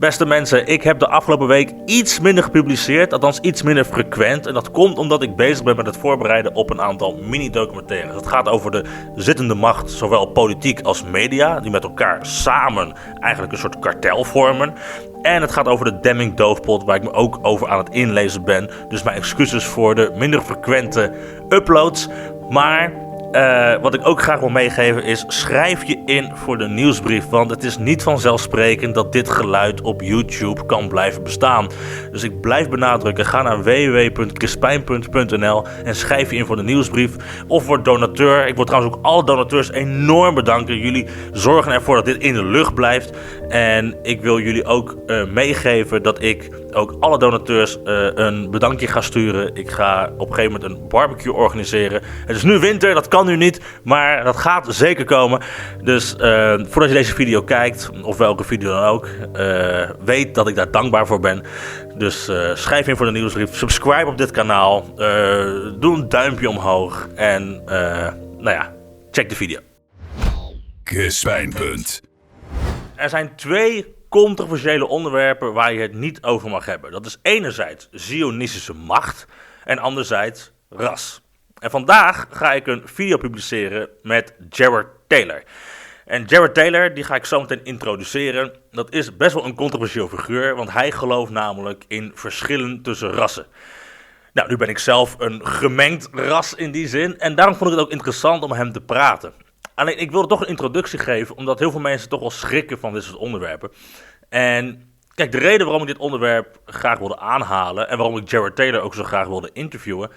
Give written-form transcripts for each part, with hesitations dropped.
Beste mensen, ik heb de afgelopen week iets minder gepubliceerd, althans iets minder frequent. En dat komt omdat ik bezig ben met het voorbereiden op een aantal mini-documentaires. Het gaat over de zittende macht, zowel politiek als media, die met elkaar samen eigenlijk een soort kartel vormen. En het gaat over de Demming-doofpot, waar ik me ook over aan het inlezen ben. Dus mijn excuses voor de minder frequente uploads. Maar wat ik ook graag wil meegeven is, schrijf je in voor de nieuwsbrief. Want het is niet vanzelfsprekend dat dit geluid op YouTube kan blijven bestaan. Dus ik blijf benadrukken, ga naar www.crispijn.nl en schrijf je in voor de nieuwsbrief. Of word donateur. Ik wil trouwens ook alle donateurs enorm bedanken. Jullie zorgen ervoor dat dit in de lucht blijft. En ik wil jullie ook meegeven dat ik ook alle donateurs een bedankje ga sturen. Ik ga op een gegeven moment een barbecue organiseren. Het is nu winter, dat kan nu niet, maar dat gaat zeker komen. Dus voordat je deze video kijkt, of welke video dan ook, weet dat ik daar dankbaar voor ben. Dus schrijf in voor de nieuwsbrief, subscribe op dit kanaal, doe een duimpje omhoog en check de video. Crispijn. Er zijn twee controversiële onderwerpen waar je het niet over mag hebben. Dat is enerzijds Zionistische macht en anderzijds ras. En vandaag ga ik een video publiceren met Jared Taylor. En Jared Taylor, die ga ik zo meteen introduceren. Dat is best wel een controversieel figuur, want hij gelooft namelijk in verschillen tussen rassen. Nou, nu ben ik zelf een gemengd ras in die zin en daarom vond ik het ook interessant om hem te praten. Alleen, ik wilde toch een introductie geven, omdat heel veel mensen toch wel schrikken van dit soort onderwerpen. En kijk, de reden waarom ik dit onderwerp graag wilde aanhalen en waarom ik Jared Taylor ook zo graag wilde interviewen,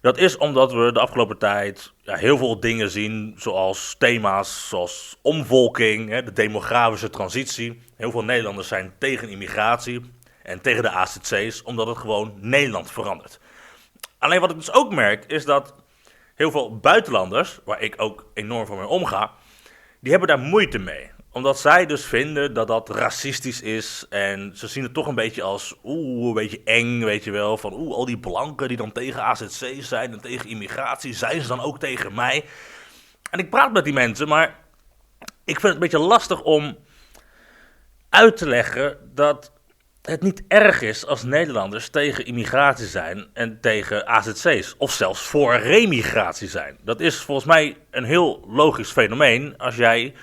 dat is omdat we de afgelopen tijd heel veel dingen zien, zoals thema's zoals omvolking, de demografische transitie. Heel veel Nederlanders zijn tegen immigratie en tegen de AZC's, omdat het gewoon Nederland verandert. Alleen wat ik dus ook merk, is dat heel veel buitenlanders, waar ik ook enorm voor mee omga, die hebben daar moeite mee. Omdat zij dus vinden dat dat racistisch is. En ze zien het toch een beetje als, een beetje eng, weet je wel. Van, al die blanken die dan tegen AZC's zijn en tegen immigratie, zijn ze dan ook tegen mij? En ik praat met die mensen, maar ik vind het een beetje lastig om uit te leggen dat het niet erg is als Nederlanders tegen immigratie zijn en tegen AZC's. Of zelfs voor remigratie zijn. Dat is volgens mij een heel logisch fenomeen als jij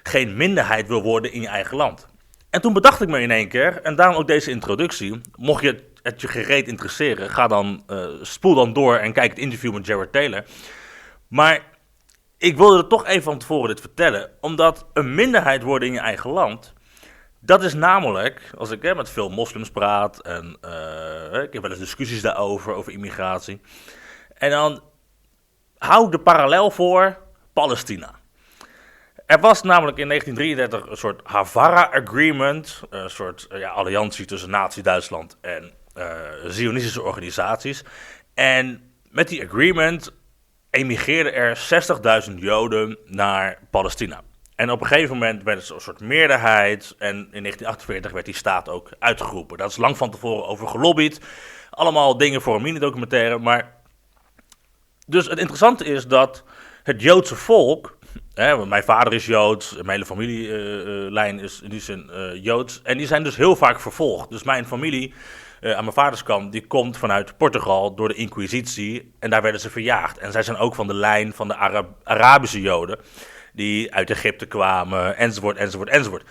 geen minderheid wil worden in je eigen land. En toen bedacht ik me in één keer, en daarom ook deze introductie, mocht je het je gereed interesseren, spoel dan door en kijk het interview met Jared Taylor. Maar ik wilde er toch even van tevoren dit vertellen, omdat een minderheid worden in je eigen land, dat is namelijk, als ik met veel moslims praat en ik heb wel eens discussies daarover, over immigratie, en dan hou ik de parallel voor Palestina. Er was namelijk in 1933 een soort Hahaha Agreement, een soort alliantie tussen Nazi-Duitsland en Zionistische organisaties. En met die agreement emigreerden er 60.000 Joden naar Palestina. En op een gegeven moment werd het een soort meerderheid en in 1948 werd die staat ook uitgeroepen. Daar is lang van tevoren over gelobbyd. Allemaal dingen voor een mini-documentaire, maar dus het interessante is dat het Joodse volk, want mijn vader is Joods, mijn hele familielijn is in die zin Joods. En die zijn dus heel vaak vervolgd. Dus mijn familie aan mijn vaders kant, die komt vanuit Portugal door de Inquisitie. En daar werden ze verjaagd. En zij zijn ook van de lijn van de Arabische Joden, die uit Egypte kwamen, enzovoort.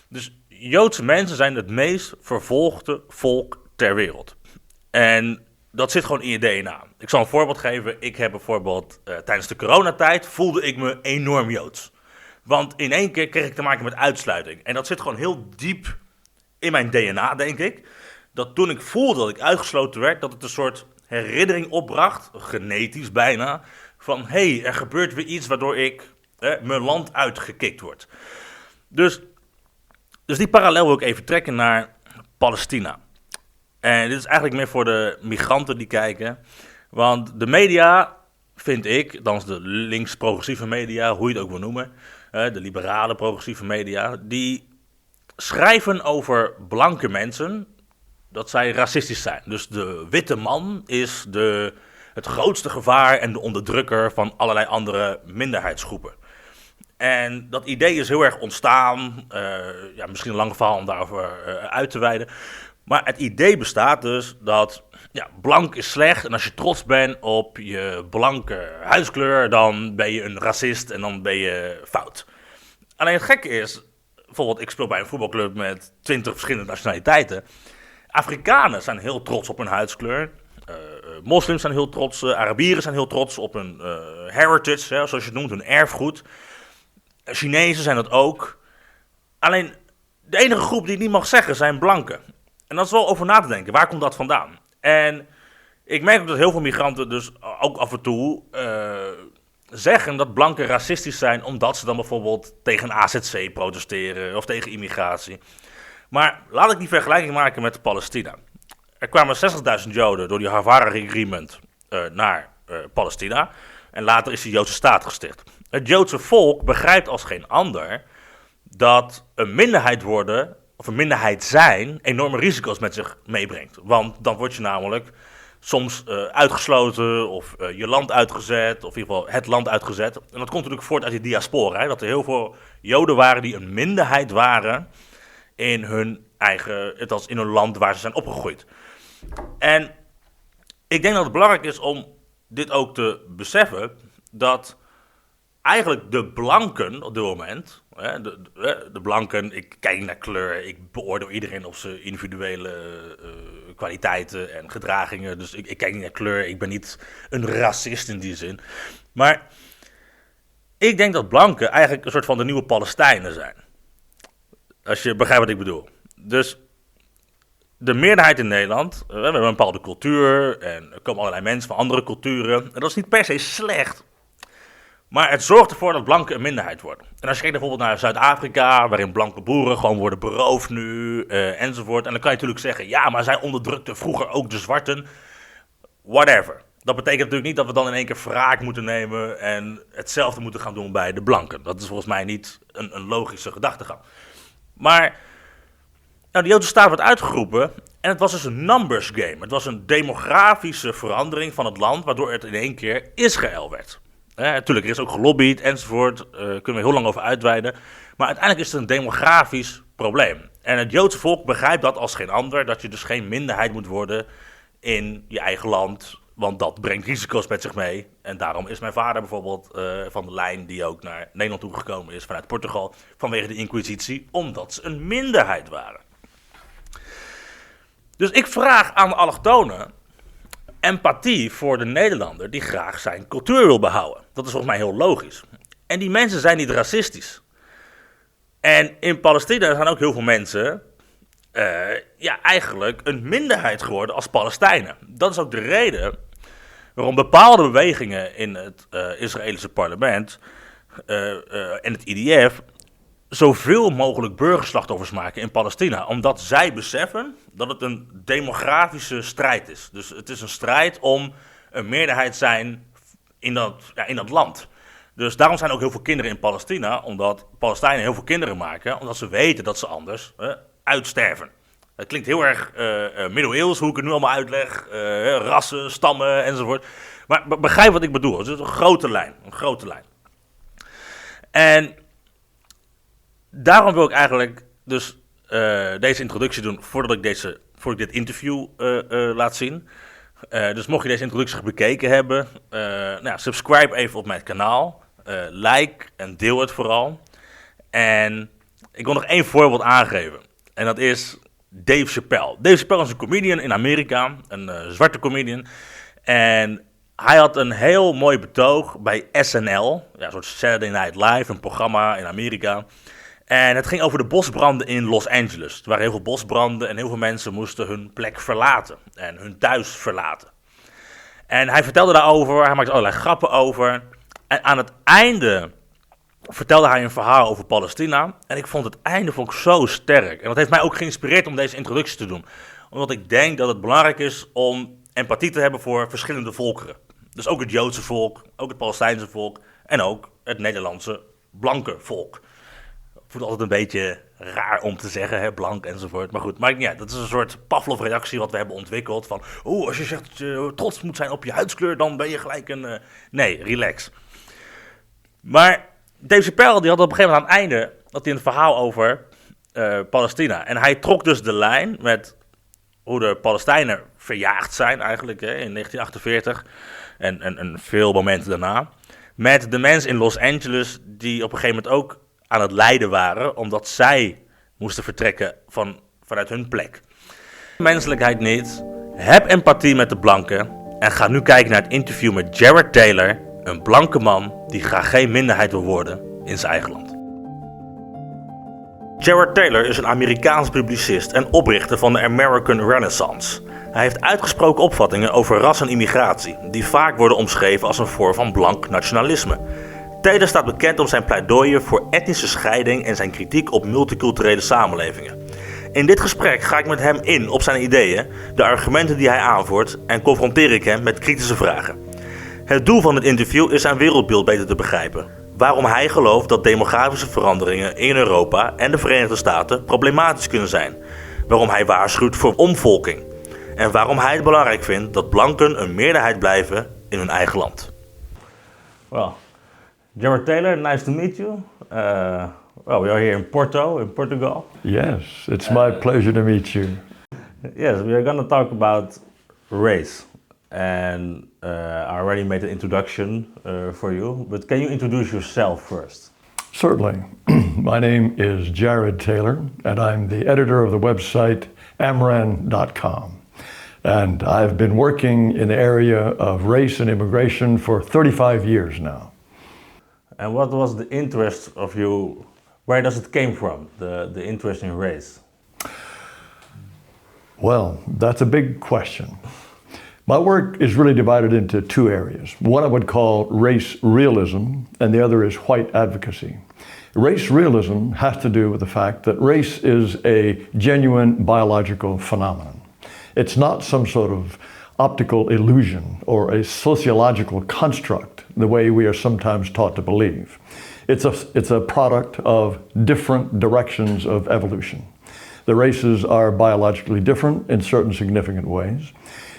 Dus Joodse mensen zijn het meest vervolgde volk ter wereld. En dat zit gewoon in je DNA. Ik zal een voorbeeld geven. Ik heb bijvoorbeeld tijdens de coronatijd voelde ik me enorm Joods. Want in één keer kreeg ik te maken met uitsluiting. En dat zit gewoon heel diep in mijn DNA, denk ik. Dat toen ik voelde dat ik uitgesloten werd, dat het een soort herinnering opbracht, genetisch bijna, van er gebeurt weer iets waardoor ik mijn land uitgekikt word. Dus die parallel wil ik even trekken naar Palestina. En dit is eigenlijk meer voor de migranten die kijken. Want de media, vind ik, dan is de links-progressieve media, hoe je het ook wil noemen, de liberale progressieve media, die schrijven over blanke mensen dat zij racistisch zijn. Dus de witte man is het grootste gevaar en de onderdrukker van allerlei andere minderheidsgroepen. En dat idee is heel erg ontstaan. Misschien een lang verhaal om daarover uit te wijden. Maar het idee bestaat dus dat blank is slecht. En als je trots bent op je blanke huidskleur, dan ben je een racist en dan ben je fout. Alleen het gekke is, bijvoorbeeld ik speel bij een voetbalclub met 20 verschillende nationaliteiten. Afrikanen zijn heel trots op hun huidskleur. Moslims zijn heel trots, Arabieren zijn heel trots op hun heritage, zoals je het noemt, hun erfgoed. Chinezen zijn dat ook. Alleen de enige groep die het niet mag zeggen zijn blanken. En dat is wel over na te denken. Waar komt dat vandaan? En ik merk ook dat heel veel migranten dus ook af en toe zeggen dat blanken racistisch zijn, omdat ze dan bijvoorbeeld tegen AZC protesteren of tegen immigratie. Maar laat ik die vergelijking maken met Palestina. Er kwamen 60.000 Joden door die Hahaha Agreement naar Palestina. En later is de Joodse staat gesticht. Het Joodse volk begrijpt als geen ander dat een minderheid worden of een minderheid zijn enorme risico's met zich meebrengt. Want dan word je namelijk soms uitgesloten of je land uitgezet, of in ieder geval het land uitgezet. En dat komt natuurlijk voort uit die diaspora. Hè, dat er heel veel Joden waren die een minderheid waren in hun eigen, althans in hun land waar ze zijn opgegroeid. En ik denk dat het belangrijk is om dit ook te beseffen, dat eigenlijk de blanken op dit moment, de blanken, ik kijk niet naar kleur, ik beoordeel iedereen op zijn individuele kwaliteiten en gedragingen, dus ik kijk niet naar kleur, ik ben niet een racist in die zin. Maar ik denk dat blanken eigenlijk een soort van de nieuwe Palestijnen zijn. Als je begrijpt wat ik bedoel. Dus de meerderheid in Nederland, we hebben een bepaalde cultuur en er komen allerlei mensen van andere culturen. En dat is niet per se slecht, maar het zorgt ervoor dat blanken een minderheid worden. En als je kijkt bijvoorbeeld naar Zuid-Afrika, waarin blanke boeren gewoon worden beroofd nu, enzovoort. En dan kan je natuurlijk zeggen, ja, maar zij onderdrukten vroeger ook de zwarten. Whatever. Dat betekent natuurlijk niet dat we dan in één keer wraak moeten nemen en hetzelfde moeten gaan doen bij de blanken. Dat is volgens mij niet een logische gedachtegang. Maar de Joodse staat werd uitgeroepen en het was dus een numbers game. Het was een demografische verandering van het land, waardoor het in één keer Israël werd. Natuurlijk, er is ook gelobbyd enzovoort, kunnen we heel lang over uitweiden. Maar uiteindelijk is het een demografisch probleem. En het Joodse volk begrijpt dat als geen ander, dat je dus geen minderheid moet worden in je eigen land, want dat brengt risico's met zich mee. En daarom is mijn vader bijvoorbeeld van de lijn die ook naar Nederland toegekomen is vanuit Portugal, vanwege de Inquisitie, omdat ze een minderheid waren. Dus ik vraag aan de allochtonen empathie voor de Nederlander die graag zijn cultuur wil behouden. Dat is volgens mij heel logisch. En die mensen zijn niet racistisch. En in Palestina zijn ook heel veel mensen eigenlijk een minderheid geworden als Palestijnen. Dat is ook de reden waarom bepaalde bewegingen in het Israëlische parlement en het IDF zoveel mogelijk burgerslachtoffers maken in Palestina. Omdat zij beseffen dat het een demografische strijd is. Dus het is een strijd om een meerderheid zijn in dat land. Dus daarom zijn ook heel veel kinderen in Palestina, omdat Palestijnen heel veel kinderen maken, omdat ze weten dat ze anders uitsterven. Het klinkt heel erg middeleeuws, hoe ik het nu allemaal uitleg, rassen, stammen enzovoort. Maar begrijp wat ik bedoel, het is een grote lijn. En daarom wil ik eigenlijk dus deze introductie doen voordat ik dit interview laat zien. Dus mocht je deze introductie bekeken hebben, subscribe even op mijn kanaal. Like en deel het vooral. En ik wil nog één voorbeeld aangeven. En dat is Dave Chappelle. Dave Chappelle is een comedian in Amerika, een zwarte comedian. En hij had een heel mooi betoog bij SNL, een soort Saturday Night Live, een programma in Amerika. En het ging over de bosbranden in Los Angeles. Er waren heel veel bosbranden en heel veel mensen moesten hun plek verlaten en hun thuis verlaten. En hij vertelde daarover, hij maakte allerlei grappen over. En aan het einde vertelde hij een verhaal over Palestina. En ik vond het einde zo sterk. En dat heeft mij ook geïnspireerd om deze introductie te doen. Omdat ik denk dat het belangrijk is om empathie te hebben voor verschillende volkeren. Dus ook het Joodse volk, ook het Palestijnse volk en ook het Nederlandse blanke volk. Ik voel het altijd een beetje raar om te zeggen, blank enzovoort. Maar goed, dat is een soort Pavlov-reactie wat we hebben ontwikkeld. Van, als je zegt dat je trots moet zijn op je huidskleur, dan ben je gelijk een... Nee, relax. Maar Dave Chappelle die had op een gegeven moment aan het einde had hij een verhaal over Palestina. En hij trok dus de lijn met hoe de Palestijnen verjaagd zijn eigenlijk in 1948 en veel momenten daarna. Met de mensen in Los Angeles die op een gegeven moment ook aan het lijden waren, omdat zij moesten vertrekken vanuit hun plek. Menselijkheid niet. Heb empathie met de blanken en ga nu kijken naar het interview met Jared Taylor, een blanke man die graag geen minderheid wil worden in zijn eigen land. Jared Taylor is een Amerikaans publicist en oprichter van de American Renaissance. Hij heeft uitgesproken opvattingen over ras en immigratie, die vaak worden omschreven als een vorm van blank nationalisme. Taylor staat bekend om zijn pleidooien voor etnische scheiding en zijn kritiek op multiculturele samenlevingen. In dit gesprek ga ik met hem in op zijn ideeën, de argumenten die hij aanvoert en confronteer ik hem met kritische vragen. Het doel van dit interview is zijn wereldbeeld beter te begrijpen. Waarom hij gelooft dat demografische veranderingen in Europa en de Verenigde Staten problematisch kunnen zijn. Waarom hij waarschuwt voor omvolking. En waarom hij het belangrijk vindt dat blanken een meerderheid blijven in hun eigen land. Well, Jared Taylor, nice to meet you. We are here in Porto, in Portugal. Yes, it's my pleasure to meet you. Yes, we are going to talk about race. And I already made an introduction for you, but can you introduce yourself first? Certainly. My name is Jared Taylor, and I'm the editor of the website amran.com. And I've been working in the area of race and immigration for 35 years now. And what was the interest of you? Where does it came from, the interest in race? Well, that's a big question. My work is really divided into two areas. One I would call race realism, and the other is white advocacy. Race realism has to do with the fact that race is a genuine biological phenomenon. It's not some sort of optical illusion or a sociological construct, the way we are sometimes taught to believe. It's a product of different directions of evolution. The races are biologically different in certain significant ways.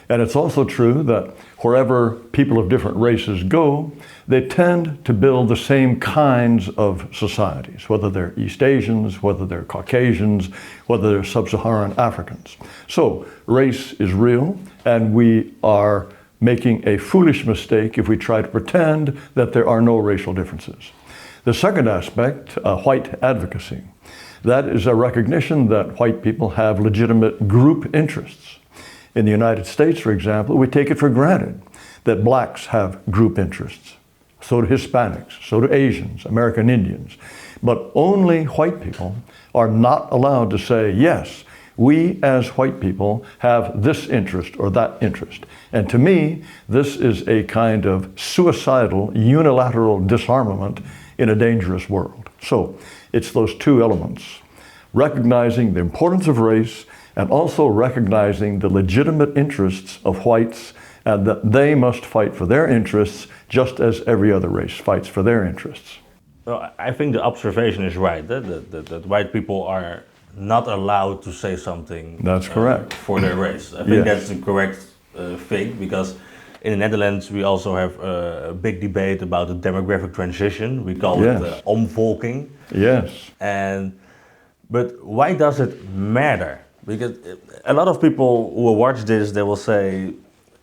And it's also true that wherever people of different races go, they tend to build the same kinds of societies, whether they're East Asians, whether they're Caucasians, whether they're Sub-Saharan Africans. So race is real, and we are making a foolish mistake if we try to pretend that there are no racial differences. The second aspect, white advocacy, that is a recognition that white people have legitimate group interests. In the United States, for example, we take it for granted that blacks have group interests. So do Hispanics, so do Asians, American Indians. But only white people are not allowed to say, yes, we as white people have this interest or that interest. And to me, this is a kind of suicidal, unilateral disarmament in a dangerous world. So it's those two elements, recognizing the importance of race and also recognizing the legitimate interests of whites and that they must fight for their interests just as every other race fights for their interests. Well, I think the observation is right, that white people are not allowed to say something. That's correct. For their race. I think that's the correct thing, because in the Netherlands we also have a big debate about the demographic transition. We call it omvolking. Yes. But why does it matter? Because a lot of people who will watch this, they will say,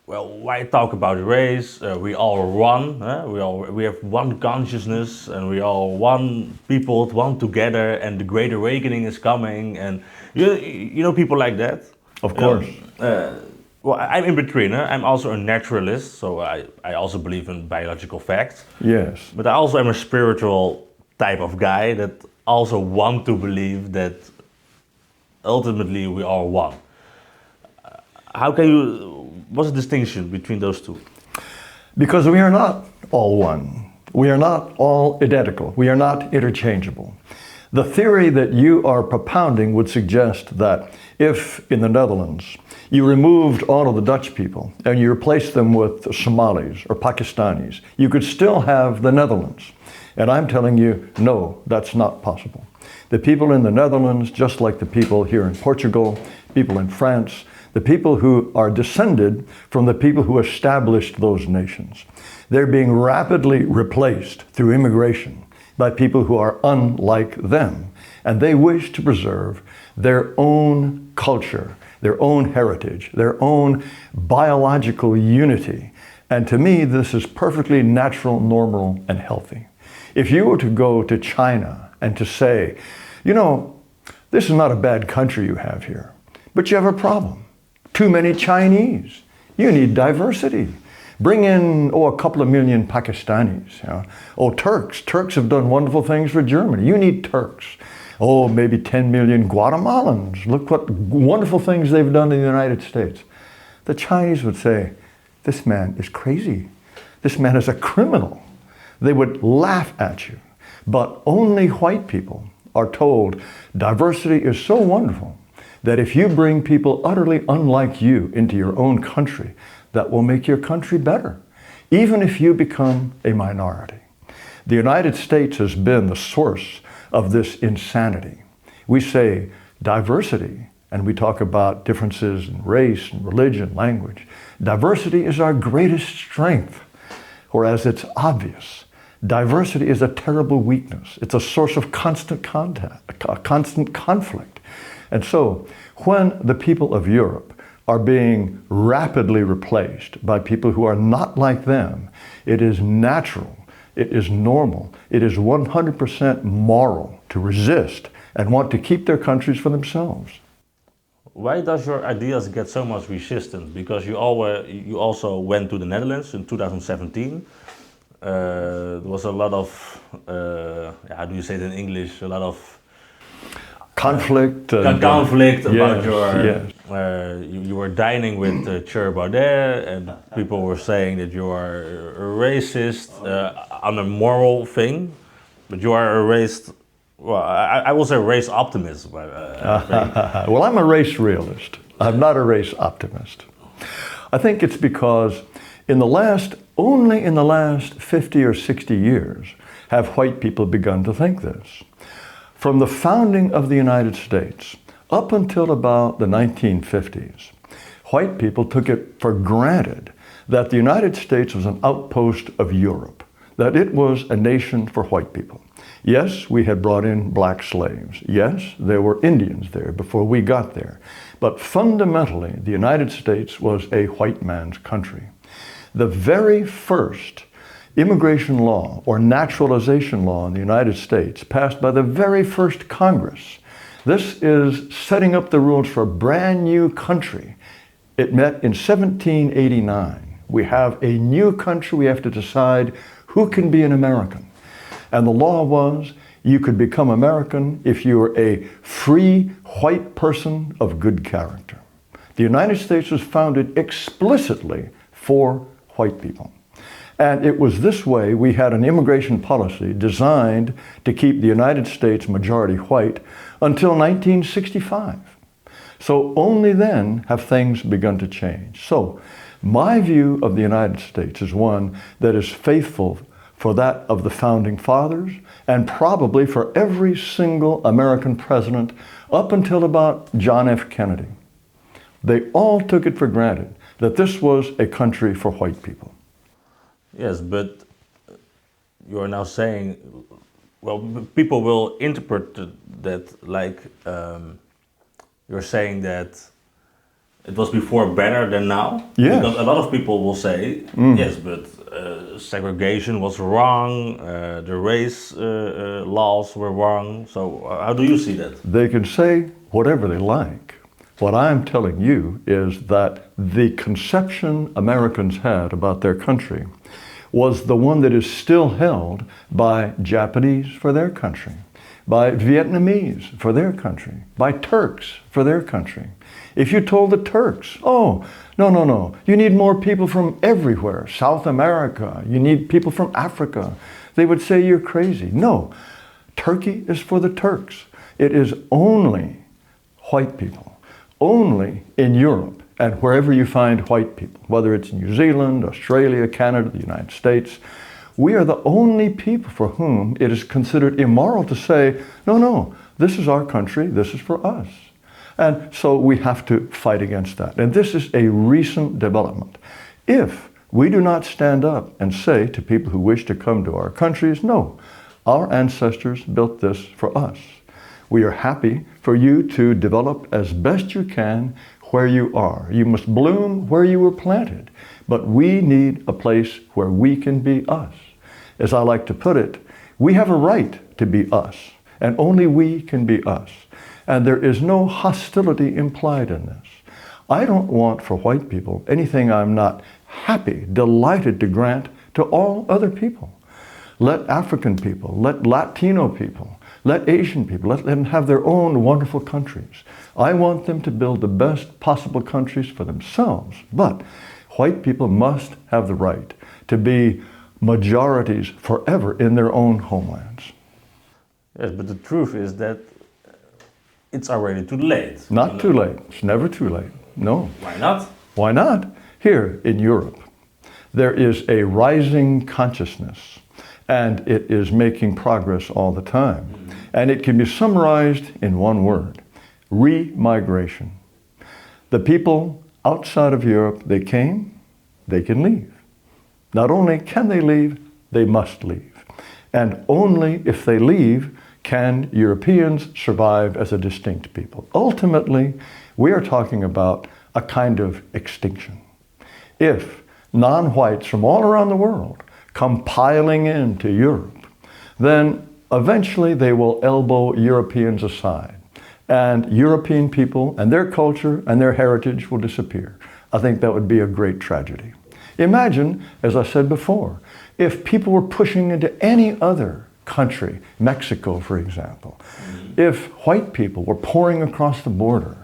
well, why talk about race? We all one. We have one consciousness, and we all one people, one together, and the Great Awakening is coming. And you know people like that. Of course. Well, I'm in between. I'm also a naturalist, so I also believe in biological facts. Yes. But I also am a spiritual type of guy that also want to believe that ultimately we are one. What's the distinction between those two? Because we are not all one. We are not all identical. We are not interchangeable. The theory that you are propounding would suggest that if in the Netherlands you removed all of the Dutch people and you replaced them with Somalis or Pakistanis, you could still have the Netherlands. And I'm telling you, no, that's not possible. The people in the Netherlands, just like the people here in Portugal, people in France, the people who are descended from the people who established those nations, they're being rapidly replaced through immigration by people who are unlike them. And they wish to preserve their own culture, their own heritage, their own biological unity. And to me, this is perfectly natural, normal, and healthy. If you were to go to China and to say, you know, this is not a bad country you have here, but you have a problem. Too many Chinese. You need diversity. Bring in, a couple of million Pakistanis. You know? Turks. Turks have done wonderful things for Germany. You need Turks. Maybe 10 million Guatemalans. Look what wonderful things they've done in the United States. The Chinese would say, this man is crazy. This man is a criminal. They would laugh at you. But only white people are told diversity is so wonderful that if you bring people utterly unlike you into your own country, that will make your country better, even if you become a minority. The United States has been the source of this insanity. We say diversity, and we talk about differences in race and religion, language. Diversity is our greatest strength, whereas it's obvious. Diversity is a terrible weakness. It's a source of constant conflict. And so, when the people of Europe are being rapidly replaced by people who are not like them, it is natural, it is normal, it is 100% moral to resist and want to keep their countries for themselves. Why does your ideas get so much resistance? Because you also went to the Netherlands in 2017. There was a lot of, how do you say it in English? A lot of conflict. Conflict about your. Yes. You were dining with Baudet, and people were saying that you are a racist on a moral thing, but you are a race. Well, I will say race optimist. Well, I'm a race realist. I'm not a race optimist. I think it's because only in the last 50 or 60 years have white people begun to think this. From the founding of the United States up until about the 1950s, white people took it for granted that the United States was an outpost of Europe, that it was a nation for white people. Yes, we had brought in black slaves. Yes, there were Indians there before we got there. But fundamentally, the United States was a white man's country. The very first immigration law or naturalization law in the United States passed by the very first Congress. This is setting up the rules for a brand new country. It met in 1789. We have a new country. We have to decide who can be an American. And the law was you could become American if you were a free white person of good character. The United States was founded explicitly for white people. And it was this way we had an immigration policy designed to keep the United States majority white until 1965. So only then have things begun to change. So my view of the United States is one that is faithful for that of the founding fathers and probably for every single American president up until about John F. Kennedy. They all took it for granted that this was a country for white people. Yes, but you are now saying, well, people will interpret that like you're saying that it was before better than now. Yes. Because a lot of people will say, yes, but segregation was wrong, the race laws were wrong. So how do you see that? They can say whatever they like. What I'm telling you is that the conception Americans had about their country was the one that is still held by Japanese for their country, by Vietnamese for their country, by Turks for their country. If you told the Turks, oh, no, you need more people from everywhere, South America, you need people from Africa, they would say you're crazy. No, Turkey is for the Turks. It is only white people. Only in Europe and wherever you find white people, whether it's New Zealand, Australia, Canada, the United States, we are the only people for whom it is considered immoral to say, no, this is our country, this is for us. And so we have to fight against that. And this is a recent development. If we do not stand up and say to people who wish to come to our countries, no, Our ancestors built this for us. We are happy for you to develop as best you can where you are. You must bloom where you were planted, but we need a place where we can be us. As I like to put it, we have a right to be us, and only we can be us. And there is no hostility implied in this. I don't want for white people anything I'm not happy, delighted to grant to all other people. Let African people, let Latino people, let Asian people, let them have their own wonderful countries. I want them to build the best possible countries for themselves, but white people must have the right to be majorities forever in their own homelands. Yes, but the truth is that it's already too late. Not too late. It's never too late. No. Why not? Why not? Here in Europe, there is a rising consciousness, and it is making progress all the time. And it can be summarized in one word: remigration. The people outside of Europe, they came, they can leave. Not only can they leave, they must leave. And only if they leave can Europeans survive as a distinct people. Ultimately, we are talking about a kind of extinction. If non-whites from all around the world come piling into Europe, then eventually they will elbow Europeans aside, and European people and their culture and their heritage will disappear. I think that would be a great tragedy. Imagine, as I said before, if people were pushing into any other country, Mexico, for example, if white people were pouring across the border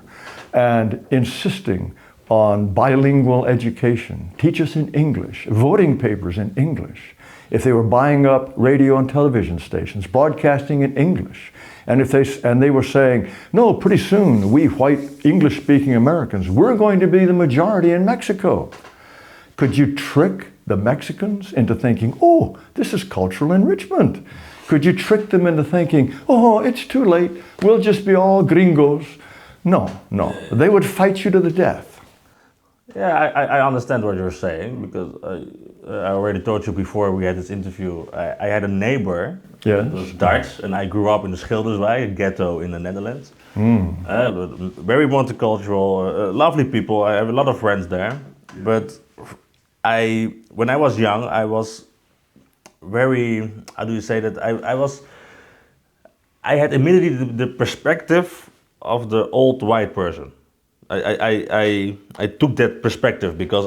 and insisting on bilingual education, teach us in English, voting papers in English, if they were buying up radio and television stations, broadcasting in English, and if they were saying, no, pretty soon we white English-speaking Americans, we're going to be the majority in Mexico. Could you trick the Mexicans into thinking, oh, this is cultural enrichment? Could you trick them into thinking, oh, it's too late, we'll just be all gringos? No, they would fight you to the death. Yeah, I understand what you're saying, because I already told you before we had this interview, I had a neighbor that was Dutch, and I grew up in the Schilderswijk, a ghetto in the Netherlands. Very multicultural, lovely people, I have a lot of friends there, but when I was young, I was very, how do you say that, I had immediately the perspective of the old white person. I took that perspective because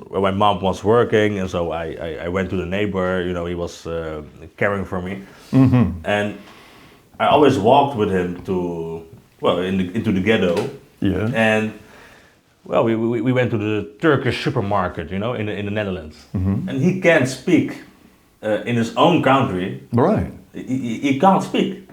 my mom was working, and so I went to the neighbor, he was caring for me. And I always walked with him into the ghetto. Yeah. And we went to the Turkish supermarket, in the Netherlands. And he can't speak in his own country. Right. He can't speak.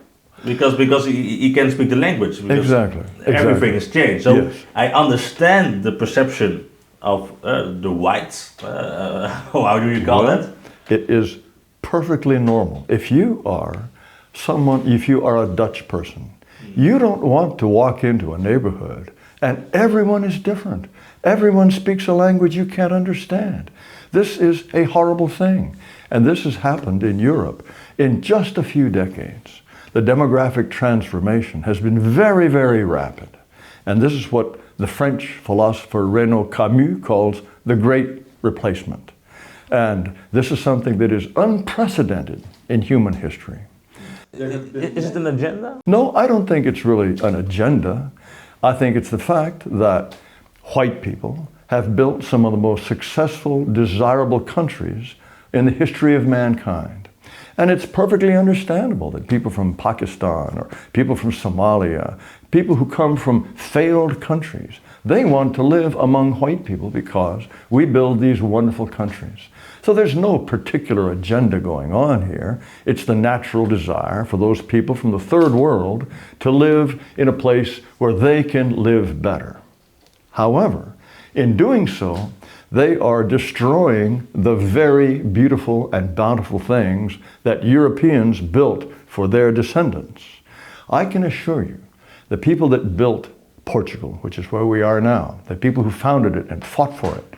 Because he can't speak the language. Exactly. Everything has changed. So yes. I understand the perception of the whites. How do you call that? It is perfectly normal. If you are a Dutch person, you don't want to walk into a neighborhood and everyone is different. Everyone speaks a language you can't understand. This is a horrible thing. And this has happened in Europe in just a few decades. The demographic transformation has been very, very rapid. And this is what the French philosopher René Camus calls the Great Replacement. And this is something that is unprecedented in human history. Is it an agenda? No, I don't think it's really an agenda. I think it's the fact that white people have built some of the most successful, desirable countries in the history of mankind. And it's perfectly understandable that people from Pakistan or people from Somalia, people who come from failed countries, they want to live among white people because we build these wonderful countries. So there's no particular agenda going on here. It's the natural desire for those people from the third world to live in a place where they can live better. However, in doing so, they are destroying the very beautiful and bountiful things that Europeans built for their descendants. I can assure you, the people that built Portugal, which is where we are now, the people who founded it and fought for it,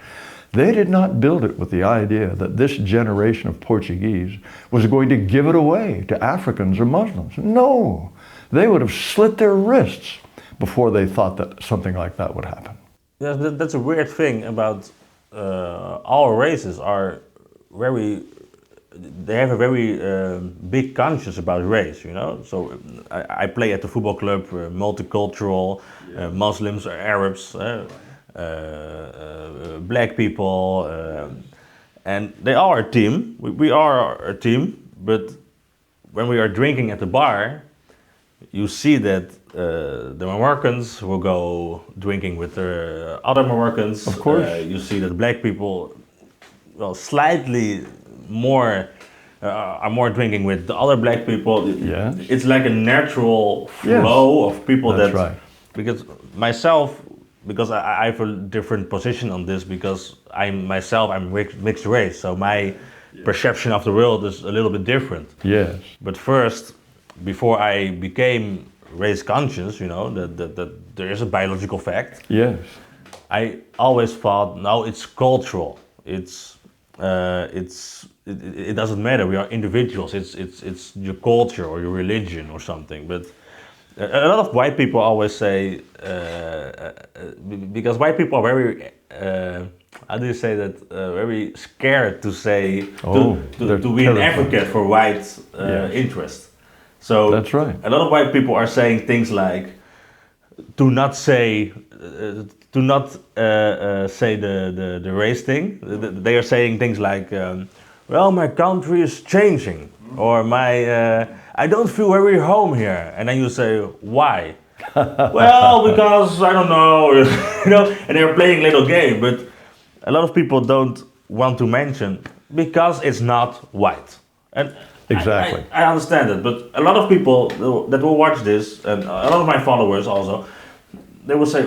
They did not build it with the idea that this generation of Portuguese was going to give it away to Africans or Muslims. No, they would have slit their wrists before they thought that something like that would happen. Yeah, that's a weird thing about all races are they have a very big conscience about race, you know. So I play at the football club, multicultural, Muslims, Arabs, black people, and they are a team. We are a team, but when we are drinking at the bar, you see that the Moroccans will go drinking with the other Moroccans. Of course. You see that black people, well, slightly more are more drinking with the other black people. Yes. It's like a natural flow of people. That's right. Because myself, because I have a different position on this, because I'm mixed race, so my perception of the world is a little bit different. Yes. But first, before I became race conscious, you know, that there is a biological fact. Yes. I always thought, no, it's cultural. It doesn't matter. We are individuals. It's your culture or your religion or something. But a lot of white people always say, because white people are very, how do you say that? Very scared to say to be an advocate for white interest. So that's right. A lot of white people are saying things like, do not say the race thing. They are saying things like, well, my country is changing, or I don't feel very home here. And then you say, why? Well, because I don't know, you know. And they're playing little game, but a lot of people don't want to mention because it's not white. And exactly. I understand it, but a lot of people that will watch this, and a lot of my followers also, they will say,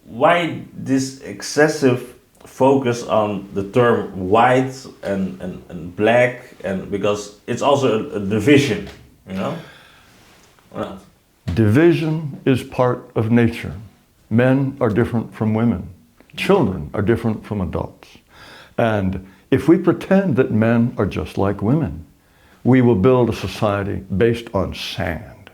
why this excessive focus on the term white and black, and because it's also a division, you know? Or not? Division is part of nature. Men are different from women. Children are different from adults. And if we pretend that men are just like women, we will build a society based on sand.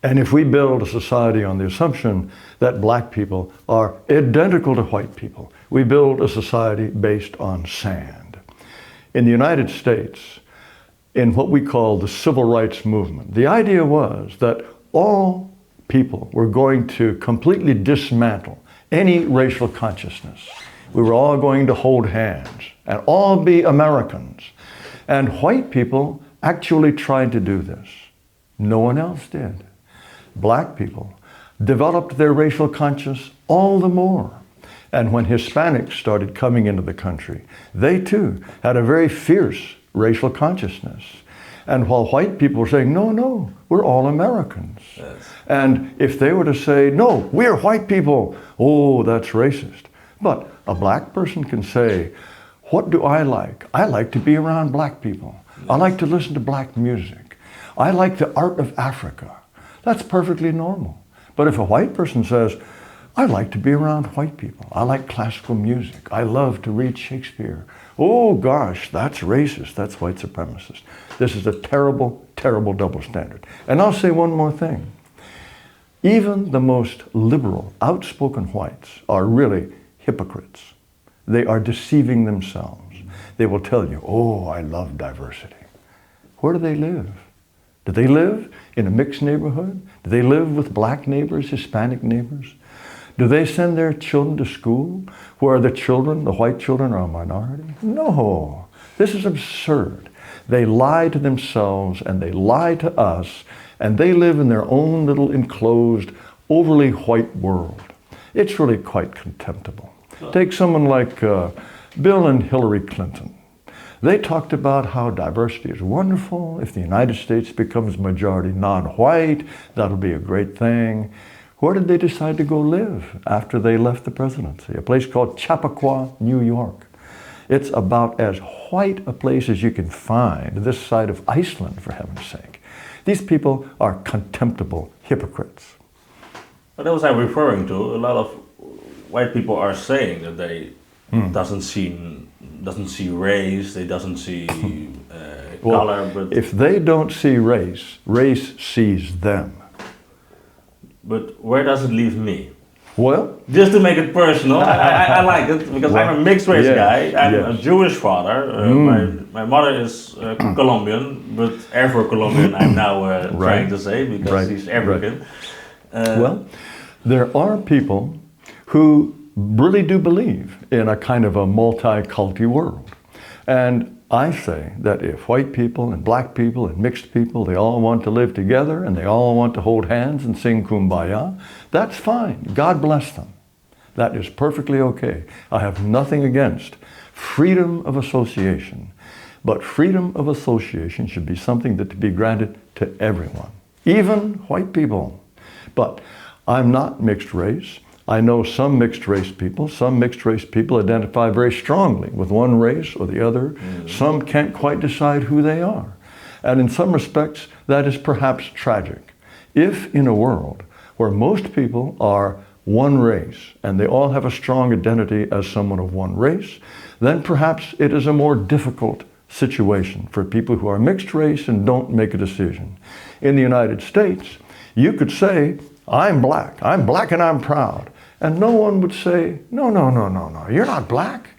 And if we build a society on the assumption that black people are identical to white people, we build a society based on sand. In the United States, in what we call the civil rights movement, the idea was that all people were going to completely dismantle any racial consciousness. We were all going to hold hands and all be Americans. And white people actually tried to do this. No one else did. Black people developed their racial conscience all the more. And when Hispanics started coming into the country, they too had a very fierce racial consciousness. And while white people were saying, no, no, we're all Americans. Yes. And if they were to say, no, we're white people, oh, that's racist. But a black person can say, what do I like? I like to be around black people. Yes. I like to listen to black music. I like the art of Africa. That's perfectly normal. But if a white person says, I like to be around white people. I like classical music. I love to read Shakespeare. Oh gosh, that's racist. That's white supremacist. This is a terrible, terrible double standard. And I'll say one more thing. Even the most liberal, outspoken whites are really hypocrites. They are deceiving themselves. They will tell you, oh, I love diversity. Where do they live? Do they live in a mixed neighborhood? Do they live with black neighbors, Hispanic neighbors? Do they send their children to school where the white children are a minority? No, this is absurd. They lie to themselves and they lie to us, and they live in their own little enclosed, overly white world. It's really quite contemptible. Take someone like Bill and Hillary Clinton. They talked about how diversity is wonderful. If the United States becomes majority non-white, that'll be a great thing. Where did they decide to go live after they left the presidency? A place called Chappaqua, New York. It's about as white a place as you can find this side of Iceland, for heaven's sake. These people are contemptible hypocrites. But that was I'm referring to. A lot of white people are saying that they doesn't see race, they doesn't see Well, color, but if they don't see race, race sees them. where does it leave me? Well, Just to make it personal, I like it because I'm a mixed race yes, guy. I'm a yes. Jewish father. My mother is Colombian, but ever Colombian. I'm now trying to say because Right, she's African. well, there are people who really do believe in a kind of a multi-culti world. And I say that if white people and black people and mixed people, they all want to live together and they all want to hold hands and sing kumbaya, that's fine. God bless them. That is perfectly okay. I have nothing against freedom of association. But freedom of association should be something that to be granted to everyone, even white people. But I'm not mixed race. I know some mixed race people. Some mixed race people identify very strongly with one race or the other. Some can't quite decide who they are. And in some respects, that is perhaps tragic. If in a world where most people are one race and they all have a strong identity as someone of one race, then perhaps it is a more difficult situation for people who are mixed race and don't make a decision. In the United States, you could say, I'm black and I'm proud. And no one would say, no, you're not black.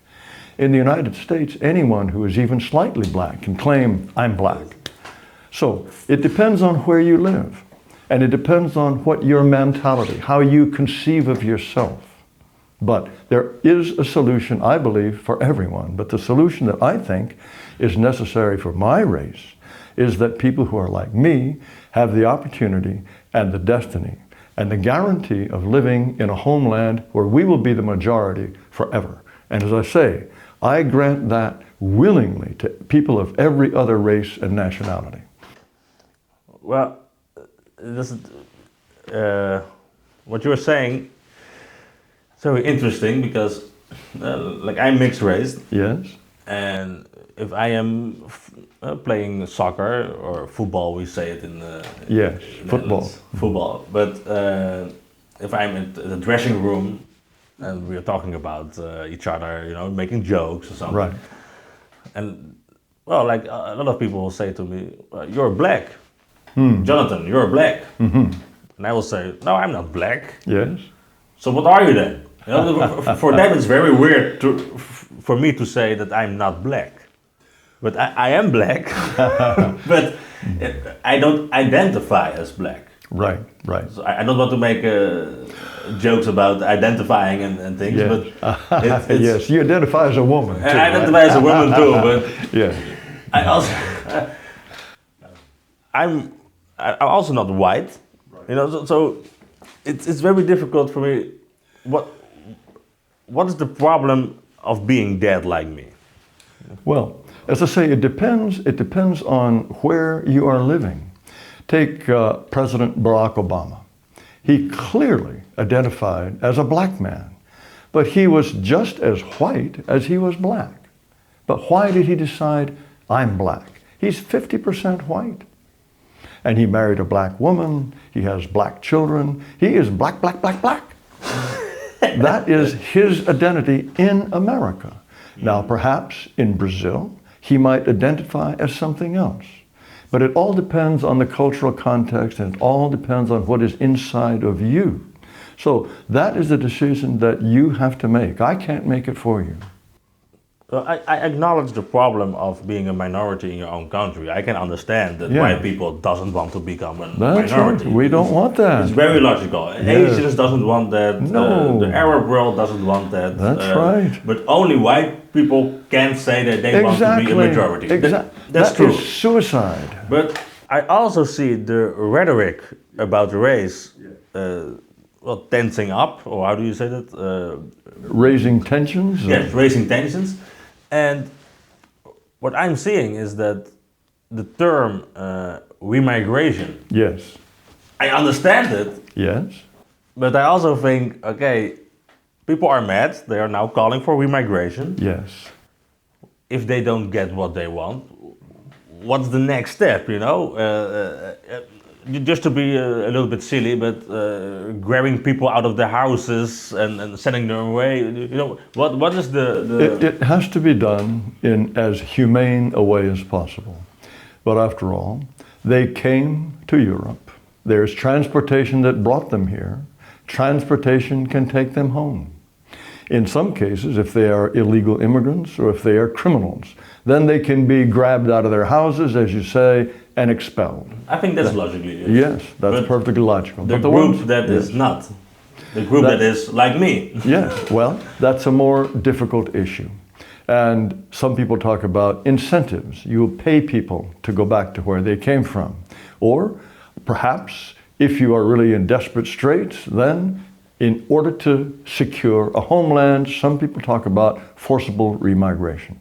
In the United States, anyone who is even slightly black can claim, I'm black. So it depends on where you live. And it depends on what your mentality, how you conceive of yourself. But there is a solution, I believe, for everyone. But the solution that I think is necessary for my race is that people who are like me have the opportunity and the destiny and the guarantee of living in a homeland where we will be the majority forever. And as I say, I grant that willingly to people of every other race and nationality. Well, this is, what you were saying is very interesting because, like, I'm mixed race, Yes? and if I am playing soccer or football, we say it in the Yes, in football. Netherlands, football. But if I'm in the dressing room and we're talking about each other, you know, making jokes or something, Right. and well, like a lot of people will say to me, "You're black, Jonathan. You're black," and I will say, "No, I'm not black. Yes? So what are you then?" You know, for them, it's very weird for me to say that I'm not black. But I am black, but I don't identify as black. Right, right. So I don't want to make jokes about identifying and things, Yes. but it's, Yes, you identify as a woman too. I identify as a woman too, but Yeah. I also I'm also not white, you know. So it's very difficult for me. What is the problem of being dead like me? Well, as I say, it depends on where you are living. Take President Barack Obama. He clearly identified as a black man, but he was just as white as he was black. But why did he decide, I'm black? He's 50% white. And he married a black woman, he has black children, he is black, black, black, black. That is his identity in America. Now, perhaps in Brazil, he might identify as something else. But it all depends on the cultural context, and it all depends on what is inside of you. So that is a decision that you have to make. I can't make it for you. Well, I acknowledge the problem of being a minority in your own country. I can understand that Yeah. white people doesn't want to become a That's minority. right. We don't want that. It's very logical. Yes. Asians doesn't want that. No. The Arab world doesn't want that. That's right. But only white people can say that they want to be a majority. That's true. That is suicide. But I also see the rhetoric about race, tensing up, or how do you say that? Raising tensions? Yes, raising tensions. And what I'm seeing is that the term remigration, Yes. I understand it, Yes. but I also think, okay, people are mad, they are now calling for remigration. Yes. If they don't get what they want, what's the next step, you know? just to be a little bit silly, but grabbing people out of their houses and sending them away. You know, what is the... It has to be done in as humane a way as possible. But after all, they came to Europe. There's transportation that brought them here. Transportation can take them home. In some cases, if they are illegal immigrants or if they are criminals, then they can be grabbed out of their houses, as you say, and expelled. I think that's logically. Yes, that's perfectly logical. The group that is not. The group that is like me. Yes, well, that's a more difficult issue. And some people talk about incentives. You pay people to go back to where they came from. Or perhaps if you are really in desperate straits, then in order to secure a homeland, some people talk about forcible remigration.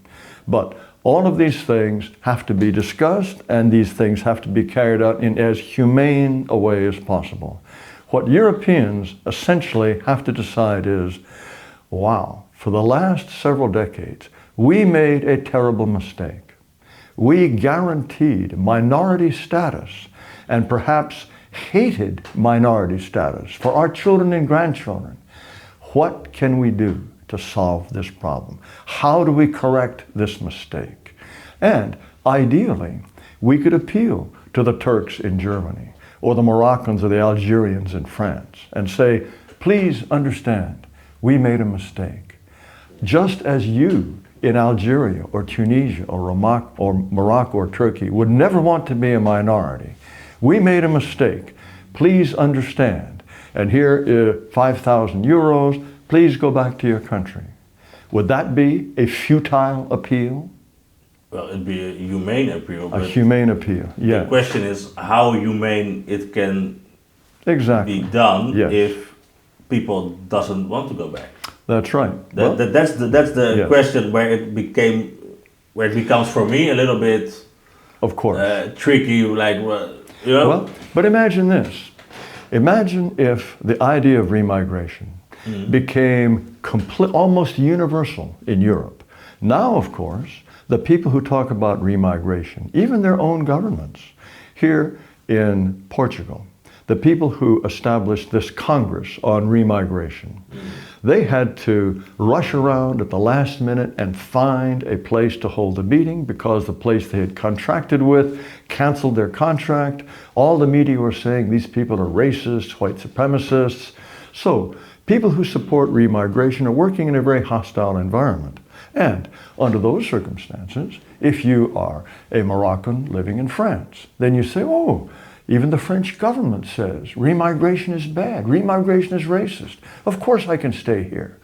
But all of these things have to be discussed, and these things have to be carried out in as humane a way as possible. What Europeans essentially have to decide is, wow, for the last several decades, we made a terrible mistake. We guaranteed minority status and perhaps hated minority status for our children and grandchildren. What can we do to solve this problem? How do we correct this mistake? And ideally, we could appeal to the Turks in Germany or the Moroccans or the Algerians in France and say, please understand, we made a mistake. Just as you in Algeria or Tunisia or Morocco or Turkey would never want to be a minority, we made a mistake. Please understand. And here is 5,000 euros. Please go back to your country. Would that be a futile appeal? Well, it'd be a humane appeal. A humane appeal, yes. The question is how humane it can exactly be done yes. if people doesn't want to go back. That's right. That's the yes. question where it becomes for me a little bit of course tricky, like you know? Well, but imagine this. Imagine if the idea of remigration became almost universal in Europe. Now, of course, the people who talk about remigration, even their own governments, here in Portugal, the people who established this Congress on remigration, they had to rush around at the last minute and find a place to hold a meeting because the place they had contracted with canceled their contract. All the media were saying these people are racists, white supremacists. So people who support remigration are working in a very hostile environment. And under those circumstances, if you are a Moroccan living in France, then you say, oh, even the French government says remigration is bad, remigration is racist. Of course I can stay here.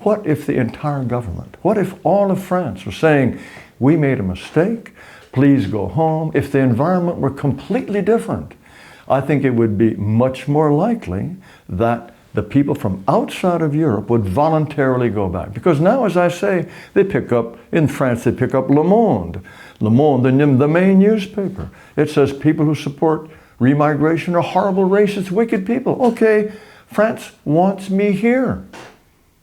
What if the entire government, what if all of France was saying, we made a mistake, please go home? If the environment were completely different, I think it would be much more likely that the people from outside of Europe would voluntarily go back. Because now, as I say, in France, they pick up Le Monde. Le Monde, the main newspaper. It says people who support remigration are horrible, racist, wicked people. Okay, France wants me here.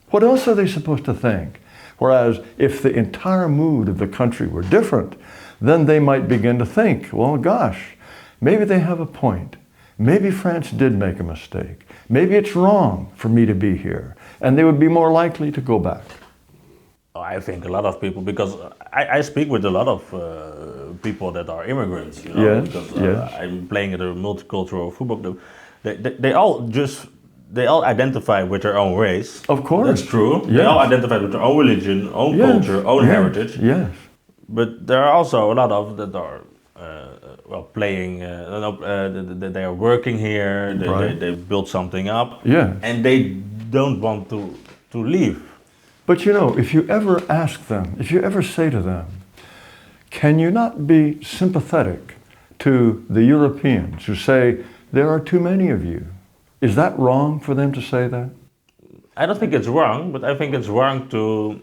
What else are they supposed to think? Whereas if the entire mood of the country were different, then they might begin to think, well, gosh, maybe they have a point. Maybe France did make a mistake. Maybe it's wrong for me to be here. And they would be more likely to go back. I think a lot of people, because I speak with a lot of people that are immigrants, you know, yes, because yes. I'm playing at a multicultural football club. They all identify with their own race. Of course. That's true. Yes. They all identify with their own religion, own yes. culture, own yes. heritage. Yes. But there are also a lot of that are playing, they are working here, they build something up, yes. and they don't want to leave. But you know, if you ever ask them, if you ever say to them, can you not be sympathetic to the Europeans who say, there are too many of you? Is that wrong for them to say that? I don't think it's wrong, but I think it's wrong to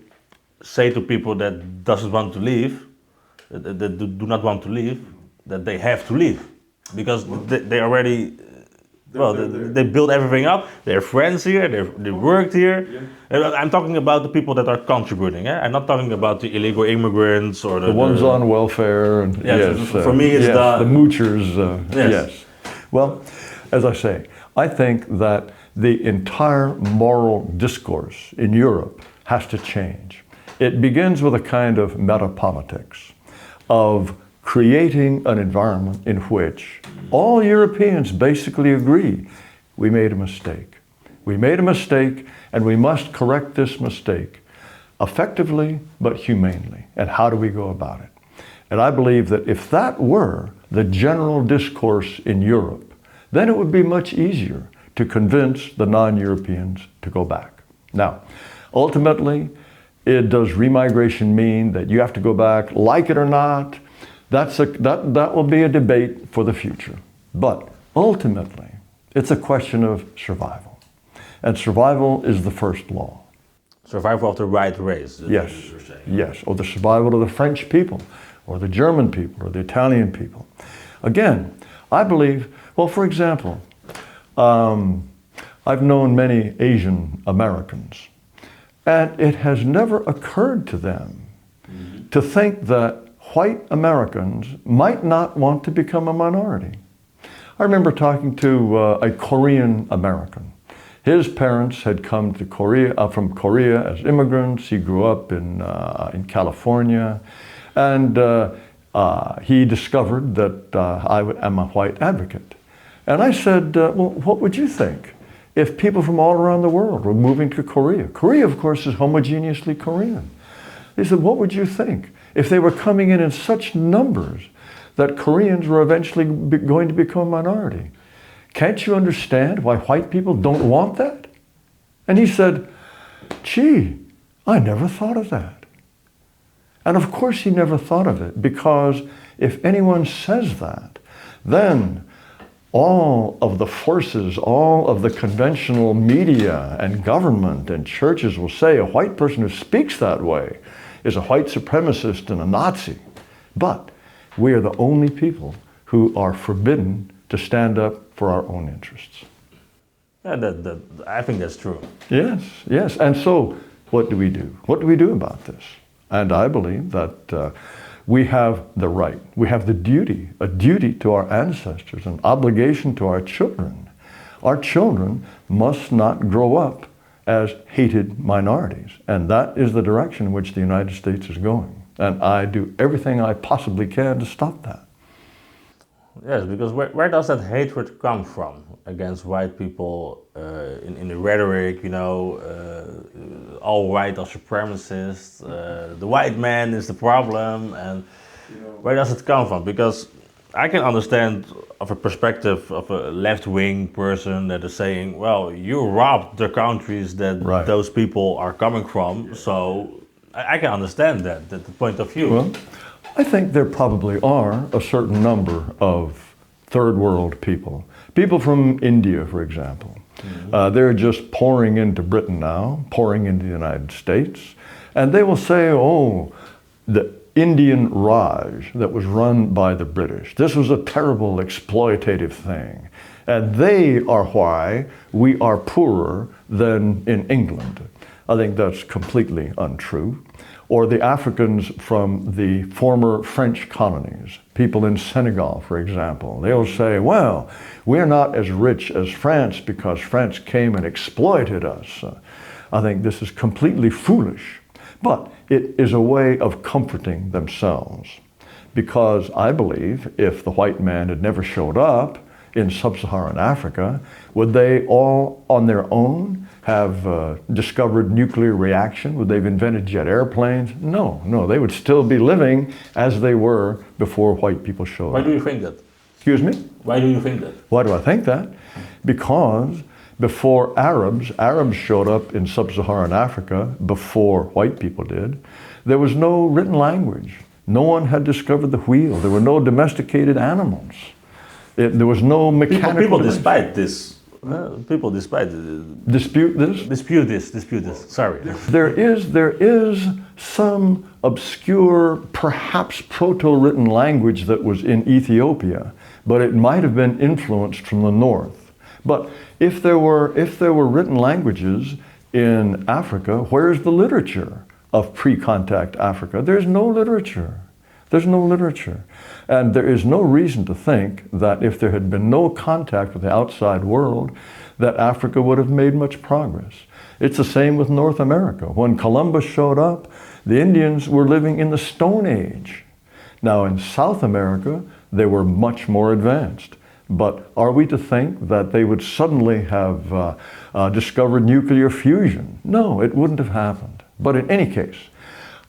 say to people that doesn't want to leave, that do not want to leave, that they have to leave. Because they already, they built everything up, they're friends here, they worked here. Yeah. I'm talking about the people that are contributing. I'm not talking about the illegal immigrants or the ones on welfare. And yes, for me it's the moochers. Yes. Yes. Well, as I say, I think that the entire moral discourse in Europe has to change. It begins with a kind of metapolitics of creating an environment in which all Europeans basically agree we made a mistake. We made a mistake and we must correct this mistake effectively but humanely. And how do we go about it? And I believe that if that were the general discourse in Europe, then it would be much easier to convince the non-Europeans to go back. Now, ultimately, does remigration mean that you have to go back, like it or not? That will be a debate for the future. But ultimately, it's a question of survival. And survival is the first law. Survival of the right race. Yes, yes, or the survival of the French people, or the German people, or the Italian people. Again, I believe, well, for example, I've known many Asian Americans, and it has never occurred to them to think that white Americans might not want to become a minority. I remember talking to a Korean American. His parents had come to from Korea as immigrants. He grew up in California, and he discovered that I am a white advocate. And I said, well, what would you think if people from all around the world were moving to Korea? Korea, of course, is homogeneously Korean. He said, what would you think if they were coming in such numbers that Koreans were eventually going to become a minority? Can't you understand why white people don't want that? And he said, gee, I never thought of that. And of course he never thought of it, because if anyone says that, then all of the forces, all of the conventional media and government and churches will say a white person who speaks that way is a white supremacist and a Nazi. But we are the only people who are forbidden to stand up for our own interests. Yeah, I think that's true. Yes, yes. And so what do we do? What do we do about this? And I believe that we have the right, we have the duty, a duty to our ancestors, an obligation to our children. Our children must not grow up as hated minorities. And that is the direction in which the United States is going. And I do everything I possibly can to stop that. Yes, because where does that hatred come from against white people in the rhetoric, you know, all white are supremacists, the white man is the problem, and where does it come from? Because I can understand of a perspective of a left-wing person that is saying, well, you robbed the countries that those people are coming from, so I can understand that the point of view. Well, I think there probably are a certain number of third world people. People from India, for example. They're just pouring into Britain now, pouring into the United States. And they will say, oh, the Indian Raj that was run by the British, this was a terrible exploitative thing. And they are why we are poorer than in England. I think that's completely untrue. Or the Africans from the former French colonies, people in Senegal, for example, they'll say, well, we're not as rich as France because France came and exploited us. I think this is completely foolish, but it is a way of comforting themselves. Because I believe if the white man had never showed up in sub-Saharan Africa, would they all on their own have discovered nuclear reaction? Would they have invented jet airplanes? No, no, they would still be living as they were before white people showed up. Why do you think that? Excuse me? Why do you think that? Why do I think that? Because before Arabs showed up in sub-Saharan Africa, before white people did, there was no written language. No one had discovered the wheel. There were no domesticated animals. There was no mechanical... People despite this. People despite dispute this. Dispute this. Sorry. There is some obscure, perhaps proto-written language that was in Ethiopia, but it might have been influenced from the north. But if there were written languages in Africa, where's the literature of pre-contact Africa? There's no literature. There's no literature. And there is no reason to think that if there had been no contact with the outside world, that Africa would have made much progress. It's the same with North America. When Columbus showed up, the Indians were living in the Stone Age. Now in South America, they were much more advanced. But are we to think that they would suddenly have discovered nuclear fusion? No, it wouldn't have happened. But in any case,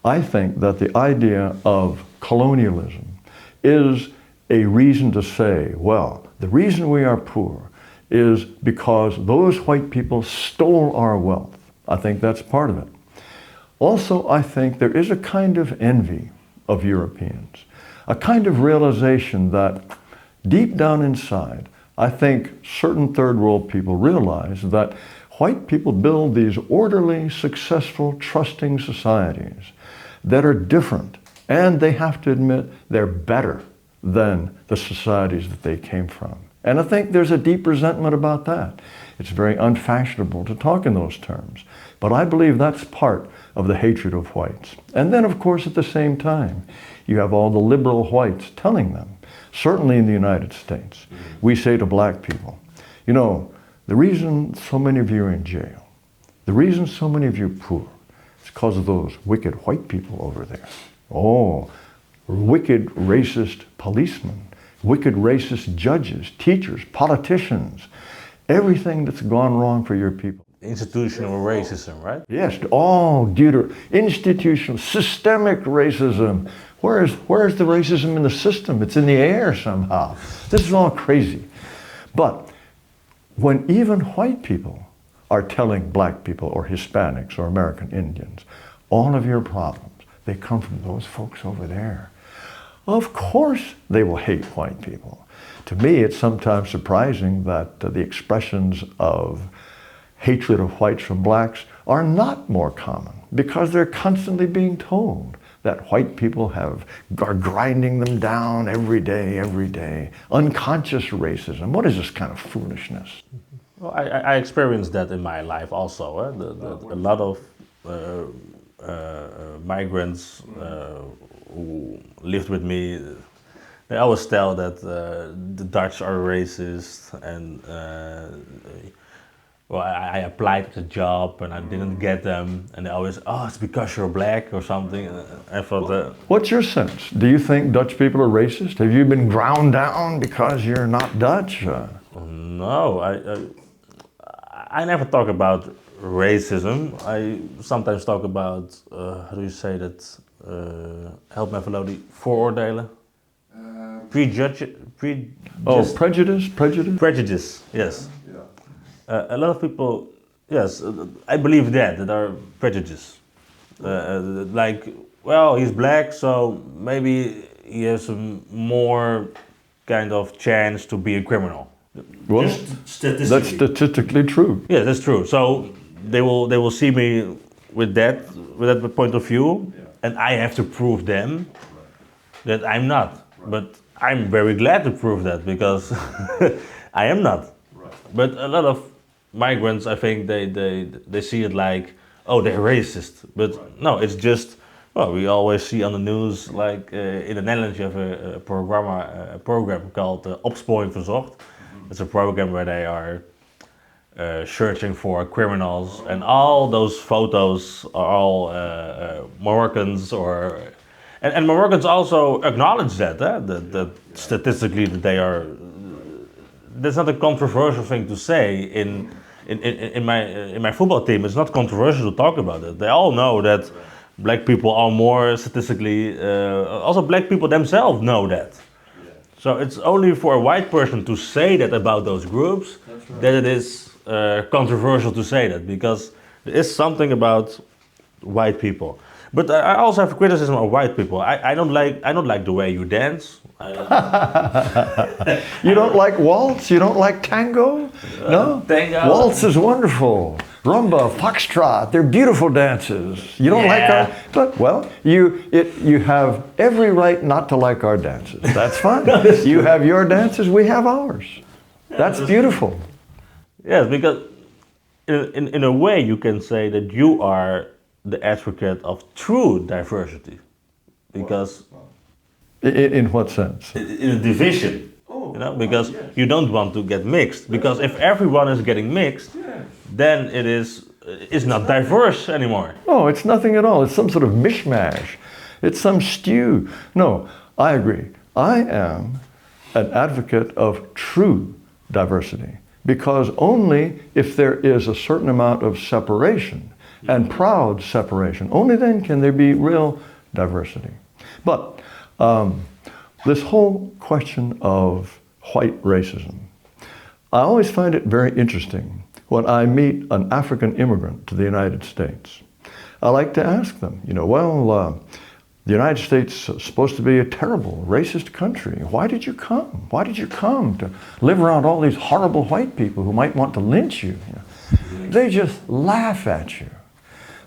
I think that the idea of colonialism is a reason to say, well, the reason we are poor is because those white people stole our wealth. I think that's part of it. Also, I think there is a kind of envy of Europeans, a kind of realization that deep down inside, I think certain third world people realize that white people build these orderly, successful, trusting societies that are different, and they have to admit they're better than the societies that they came from. And I think there's a deep resentment about that. It's very unfashionable to talk in those terms, but I believe that's part of the hatred of whites. And then, of course, at the same time, you have all the liberal whites telling them, certainly in the United States, we say to black people, you know, the reason so many of you are in jail, the reason so many of you are poor, is because of those wicked white people over there. Oh, wicked racist policemen, wicked racist judges, teachers, politicians, everything that's gone wrong for your people. Institutional racism, right? Yes, all due to institutional, systemic racism. Where's the racism in the system? It's in the air somehow. This is all crazy. But when even white people are telling black people or Hispanics or American Indians, all of your problems, they come from those folks over there. Of course they will hate white people. To me, it's sometimes surprising that the expressions of hatred of whites from blacks are not more common, because they're constantly being told that white people are grinding them down every day. Unconscious racism. What is this kind of foolishness? Well, I experienced that in my life also. A lot of migrants who lived with me, they always tell that the Dutch are racist, and well, I applied to a job and I didn't get them, and they always, oh, it's because you're black or something. I thought, what's your sense? Do you think Dutch people are racist? Have you been ground down because you're not Dutch? No, I never talk about racism. I sometimes talk about, how do you say that? Help me even, Lodi. Vooroordelen. Prejudice. Prejudice? Prejudice, yes. A lot of people, yes, I believe that are prejudice. Like, well, he's black, so maybe he has a more kind of chance to be a criminal. Well, Statistically. that's statistically true. Yeah, that's true. So they will see me with that point of view, and I have to prove them that I'm not. But I'm very glad to prove that, because I am not. But a lot of migrants, I think they see it like, oh, they're racist. But no, it's just, well, we always see on the news, like in the Netherlands, you have a program called Opsporing Verzocht. It's a program where they are searching for criminals, and all those photos are all Moroccans or. And Moroccans also acknowledge that statistically that they are. That's not a controversial thing to say in my football team. It's not controversial to talk about it. They all know that black people are more statistically. Also, black people themselves know that. So it's only for a white person to say that about those groups that it is controversial to say that, because there is something about white people. But I also have criticism of white people. I don't like the way you dance. You don't like waltz? You don't like tango? No? Tango. Waltz is wonderful. Rumba, foxtrot, they're beautiful dances. You don't like our, but well, you have every right not to like our dances. That's fine. You have your dances, we have ours. That's beautiful. Yes, because in a way you can say that you are the advocate of true diversity, because In what sense? In a division. Because you don't want to get mixed. Because if everyone is getting mixed, then it's not diverse anymore. No, it's nothing at all. It's some sort of mishmash. It's some stew. No, I agree. I am an advocate of true diversity, because only if there is a certain amount of separation, and proud separation, only then can there be real diversity. But this whole question of white racism, I always find it very interesting when I meet an African immigrant to the United States. I like to ask them, the United States is supposed to be a terrible, racist country. Why did you come? Why did you come to live around all these horrible white people who might want to lynch you? They just laugh at you.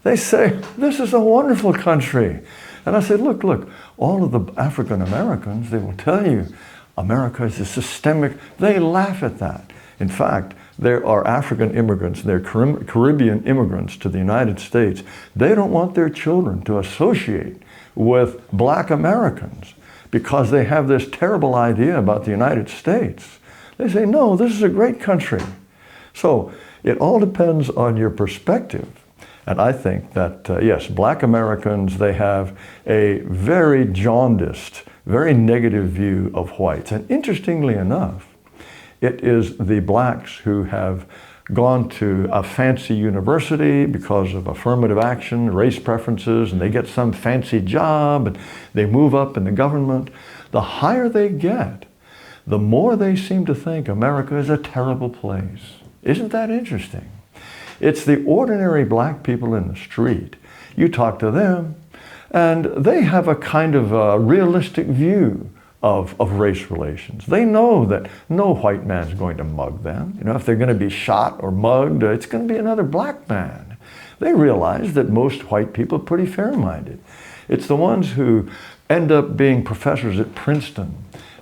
They say, this is a wonderful country. And I say, look, all of the African Americans, they will tell you, America is a systemic, they laugh at that. In fact, there are African immigrants, they're Caribbean immigrants to the United States. They don't want their children to associate with black Americans because they have this terrible idea about the United States. They say, no, this is a great country. So it all depends on your perspective. And I think that, yes, black Americans, they have a very jaundiced, very negative view of whites. And interestingly enough, it is the blacks who have gone to a fancy university because of affirmative action, race preferences, and they get some fancy job, and they move up in the government. The higher they get, the more they seem to think America is a terrible place. Isn't that interesting? It's the ordinary black people in the street. You talk to them, and they have a kind of a realistic view of race relations. They know that no white man's going to mug them. If they're going to be shot or mugged, it's going to be another black man. They realize that most white people are pretty fair-minded. It's the ones who end up being professors at Princeton.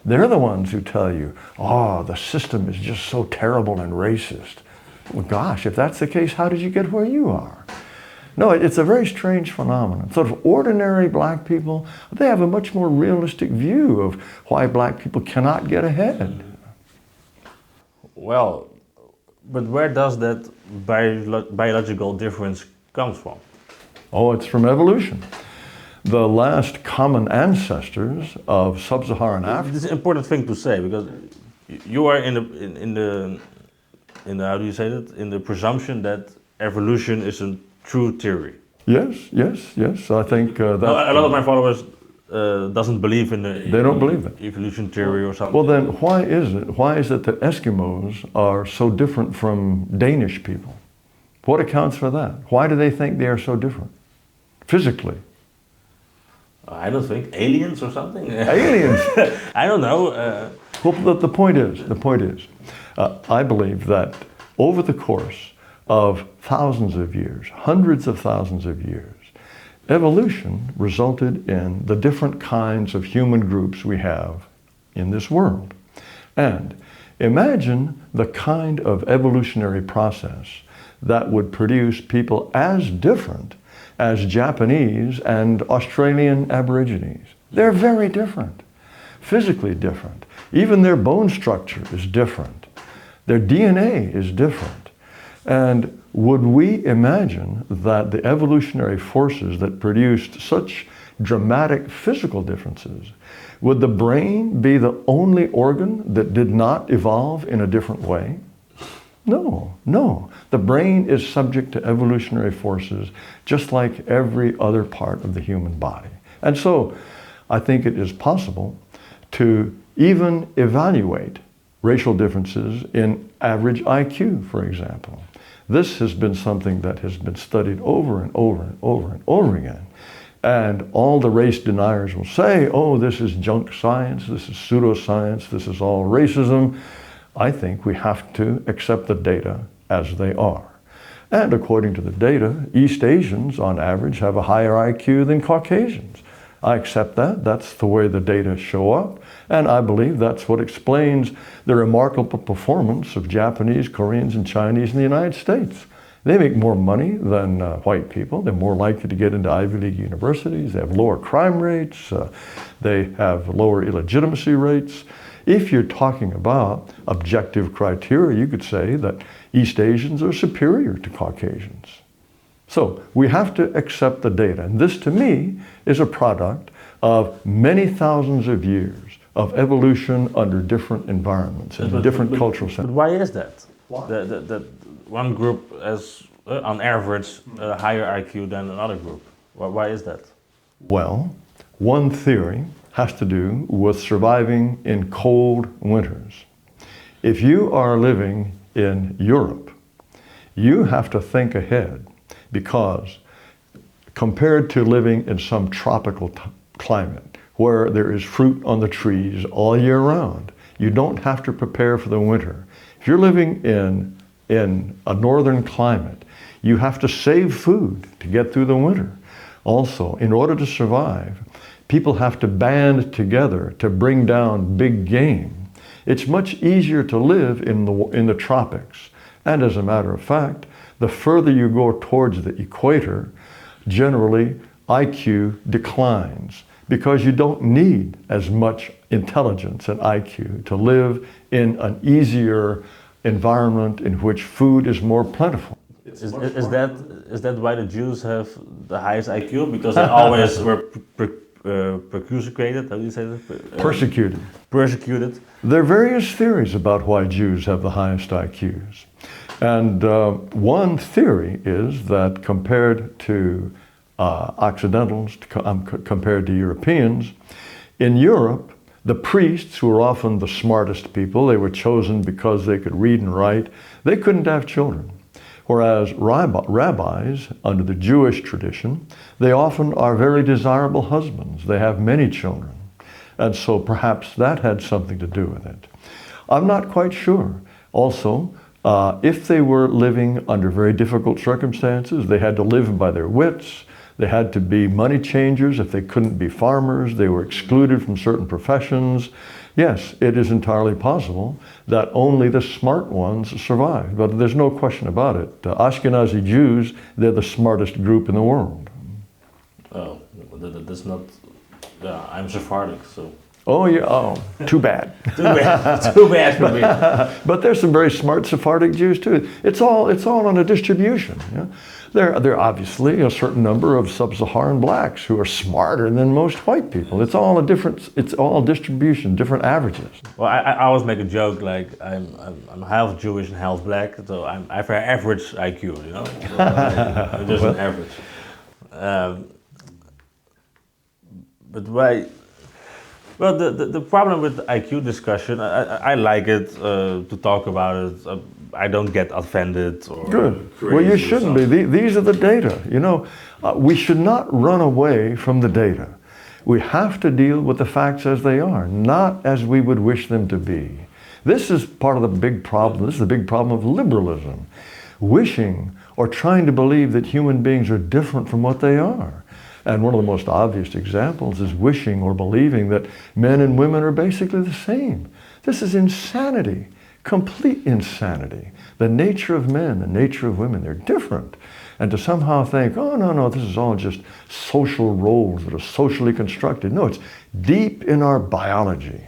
They're the ones who tell you, oh, the system is just so terrible and racist. Well, gosh, if that's the case, how did you get where you are? No, it's a very strange phenomenon. Sort of ordinary black people, they have a much more realistic view of why black people cannot get ahead. Well, but where does that biological difference come from? Oh, it's from evolution. The last common ancestors of sub-Saharan Africa. This is an important thing to say, because you are in the how do you say that? In the presumption that evolution is a true theory. Yes. I think that a lot of my followers doesn't believe in the they don't believe it. Evolution theory or something. Well, then why is it? Why is it that Eskimos are so different from Danish people? What accounts for that? Why do they think they are so different physically? I don't think aliens or something. Aliens. I don't know. Well, the point is, I believe that over the course of thousands of years, hundreds of thousands of years, evolution resulted in the different kinds of human groups we have in this world. And imagine the kind of evolutionary process that would produce people as different as Japanese and Australian Aborigines. They're very different, physically different. Even their bone structure is different. Their DNA is different. And would we imagine that the evolutionary forces that produced such dramatic physical differences, would the brain be the only organ that did not evolve in a different way? No. The brain is subject to evolutionary forces just like every other part of the human body. And so I think it is possible to even evaluate racial differences in average IQ, for example. This has been something that has been studied over and over and over and over again. And all the race deniers will say, oh, this is junk science, this is pseudoscience, this is all racism. I think we have to accept the data as they are. And according to the data, East Asians on average have a higher IQ than Caucasians. I accept that. That's the way the data show up. And I believe that's what explains the remarkable performance of Japanese, Koreans, and Chinese in the United States. They make more money than white people. They're more likely to get into Ivy League universities. They have lower crime rates. They have lower illegitimacy rates. If you're talking about objective criteria, you could say that East Asians are superior to Caucasians. So we have to accept the data. And this, to me, is a product of many thousands of years of evolution under different environments and different cultural settings. But why is that? Why? That one group has, on average, a higher IQ than another group. Why is that? Well, one theory has to do with surviving in cold winters. If you are living in Europe, you have to think ahead, because compared to living in some tropical climate where there is fruit on the trees all year round, you don't have to prepare for the winter. If you're living in a northern climate, you have to save food to get through the winter. Also, in order to survive, people have to band together to bring down big game. It's much easier to live in the tropics. And as a matter of fact, the further you go towards the equator, generally IQ declines, because you don't need as much intelligence and IQ to live in an easier environment in which food is more plentiful. Is that why the Jews have the highest IQ? Because they always were persecuted. How do you say that? Persecuted. Persecuted. There are various theories about why Jews have the highest IQs. And one theory is that compared to Occidentals, compared to Europeans, in Europe, the priests, who were often the smartest people, they were chosen because they could read and write, they couldn't have children. Whereas rabbis, under the Jewish tradition, they often are very desirable husbands. They have many children. And so perhaps that had something to do with it. I'm not quite sure. Also, if they were living under very difficult circumstances, they had to live by their wits. They had to be money changers. If they couldn't be farmers, they were excluded from certain professions. Yes, it is entirely possible that only the smart ones survived, but there's no question about it. Ashkenazi Jews, they're the smartest group in the world. Oh, that's not... Yeah, I'm Sephardic, so... Oh, yeah, oh, too bad. Too bad, too bad for me. But there's some very smart Sephardic Jews too. It's all on a distribution. Yeah? There are obviously a certain number of sub-Saharan blacks who are smarter than most white people. It's all distribution, different averages. Well, I always make a joke like I'm half Jewish and half black, so I have an average IQ, you know. So just an average. But why? Well, the problem with the IQ discussion, I like it to talk about it. I don't get offended or good. Well, you shouldn't be. These are the data. You know, we should not run away from the data. We have to deal with the facts as they are, not as we would wish them to be. This is part of the big problem. This is the big problem of liberalism. Wishing or trying to believe that human beings are different from what they are. And one of the most obvious examples is wishing or believing that men and women are basically the same. This is insanity, complete insanity. The nature of men, the nature of women, they're different. And to somehow think, oh, no, this is all just social roles that are socially constructed. No, it's deep in our biology.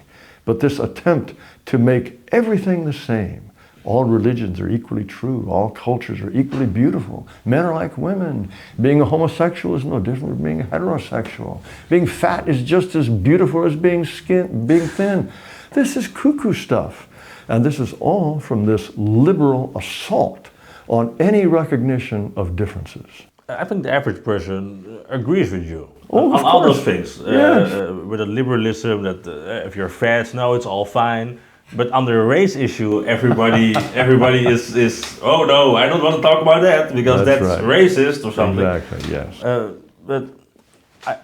But this attempt to make everything the same, all religions are equally true. All cultures are equally beautiful. Men are like women. Being a homosexual is no different from being heterosexual. Being fat is just as beautiful as being thin. This is cuckoo stuff. And this is all from this liberal assault on any recognition of differences. I think the average person agrees with you on all those things. Yes. With a liberalism that if you're fat, no, it's all fine. But under a race issue, everybody is oh no, I don't want to talk about that because that's right. Racist or something. Exactly, yes.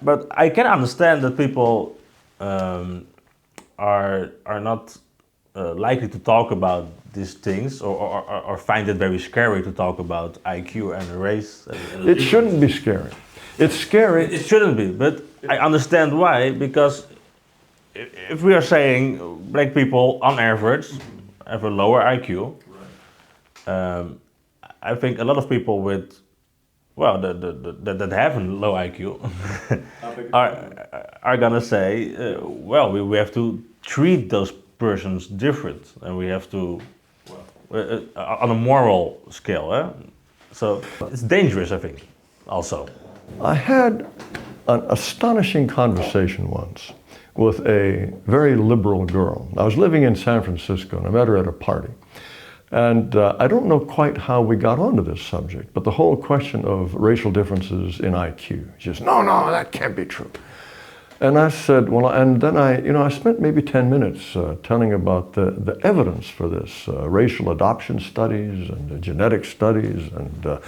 But I can understand that people are not likely to talk about these things or find it very scary to talk about IQ and race. It shouldn't be scary. It's scary. It shouldn't be, but I understand why, because if we are saying black people on average have a lower IQ, I think a lot of people with, well, that have a low IQ are gonna say, well, we have to treat those persons different, and we have to, on a moral scale. So it's dangerous, I think, also. I had an astonishing conversation once with a very liberal girl. I was living in San Francisco and I met her at a party. And I don't know quite how we got onto this subject, but the whole question of racial differences in IQ. She says, no, that can't be true. And I said, well, and then I spent maybe 10 minutes telling about the evidence for this, racial adoption studies and genetic studies and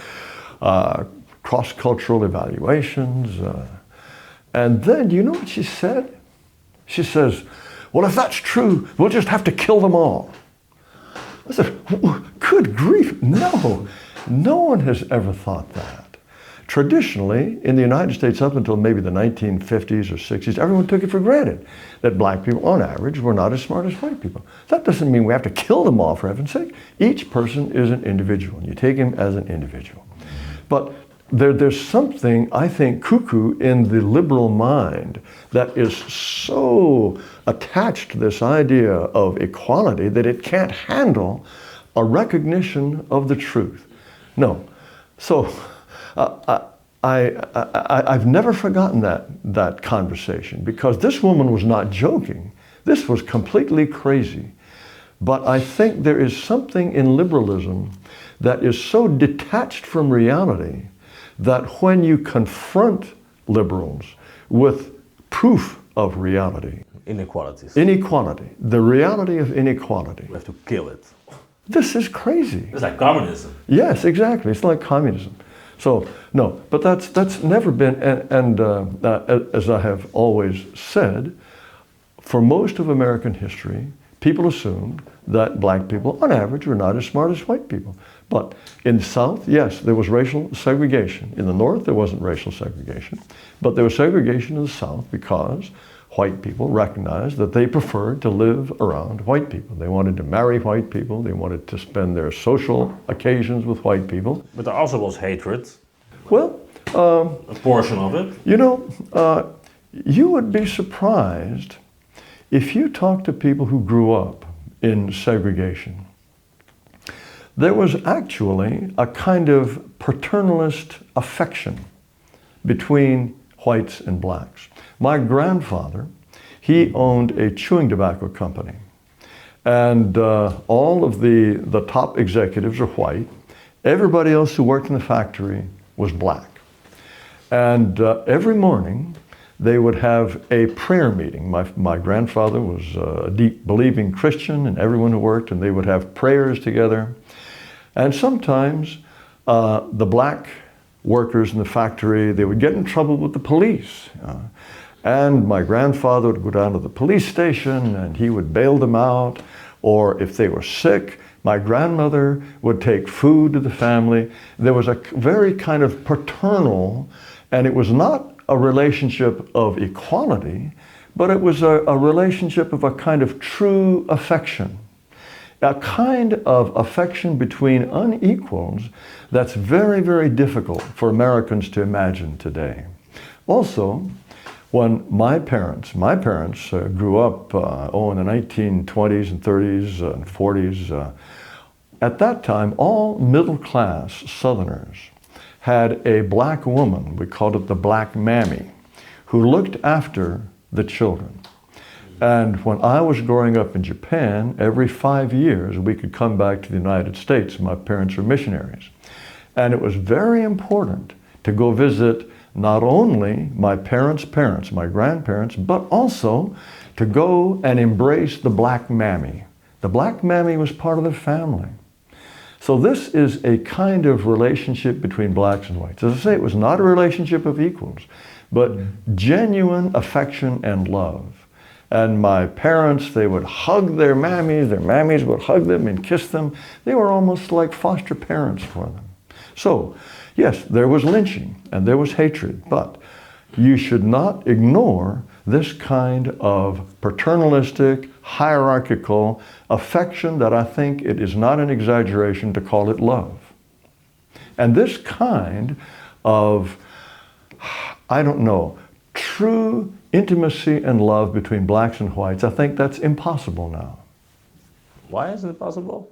cross-cultural evaluations. And then, do you know what she said? She says, well, if that's true, we'll just have to kill them all. I said, good grief, no one has ever thought that. Traditionally, in the United States up until maybe the 1950s or 60s, everyone took it for granted that black people, on average, were not as smart as white people. That doesn't mean we have to kill them all, for heaven's sake. Each person is an individual, and you take him as an individual. But there's something, I think, cuckoo in the liberal mind that is so attached to this idea of equality that it can't handle a recognition of the truth. No. So I've never forgotten that conversation, because this woman was not joking. This was completely crazy. But I think there is something in liberalism that is so detached from reality that when you confront liberals with proof of reality, inequality, the reality of inequality, we have to kill it. This is crazy. It's like communism. Yes, exactly. It's like communism. So no, but that's never been. And as I have always said, for most of American history, people assumed that black people, on average, were not as smart as white people. But in the South, yes, there was racial segregation. In the North, there wasn't racial segregation. But there was segregation in the South because white people recognized that they preferred to live around white people. They wanted to marry white people. They wanted to spend their social occasions with white people. But there also was hatred. Well, a portion of it. You know, you would be surprised if you talk to people who grew up in segregation. There was actually a kind of paternalist affection between whites and blacks. My grandfather, he owned a chewing tobacco company. And all of the top executives were white. Everybody else who worked in the factory was black. And every morning, they would have a prayer meeting. My grandfather was a deep believing Christian, and everyone who worked, and they would have prayers together. And sometimes the black workers in the factory, they would get in trouble with the police. And my grandfather would go down to the police station and he would bail them out. Or if they were sick, my grandmother would take food to the family. There was a very kind of paternal, and it was not a relationship of equality, but it was a relationship of a kind of true affection. A kind of affection between unequals that's very, very difficult for Americans to imagine today. Also, when my parents grew up in the 1920s and 30s and 40s, at that time, all middle-class Southerners had a black woman, we called it the black mammy, who looked after the children. And when I was growing up in Japan, every 5 years we could come back to the United States. My parents were missionaries. And it was very important to go visit not only my parents' parents, my grandparents, but also to go and embrace the black mammy. The black mammy was part of the family. So this is a kind of relationship between blacks and whites. As I say, it was not a relationship of equals, but genuine affection and love. And my parents, they would hug their mammies would hug them and kiss them. They were almost like foster parents for them. So, yes, there was lynching and there was hatred, but you should not ignore this kind of paternalistic, hierarchical affection that I think it is not an exaggeration to call it love. And this kind of, I don't know, true intimacy and love between blacks and whites, I think that's impossible now. Why is it possible?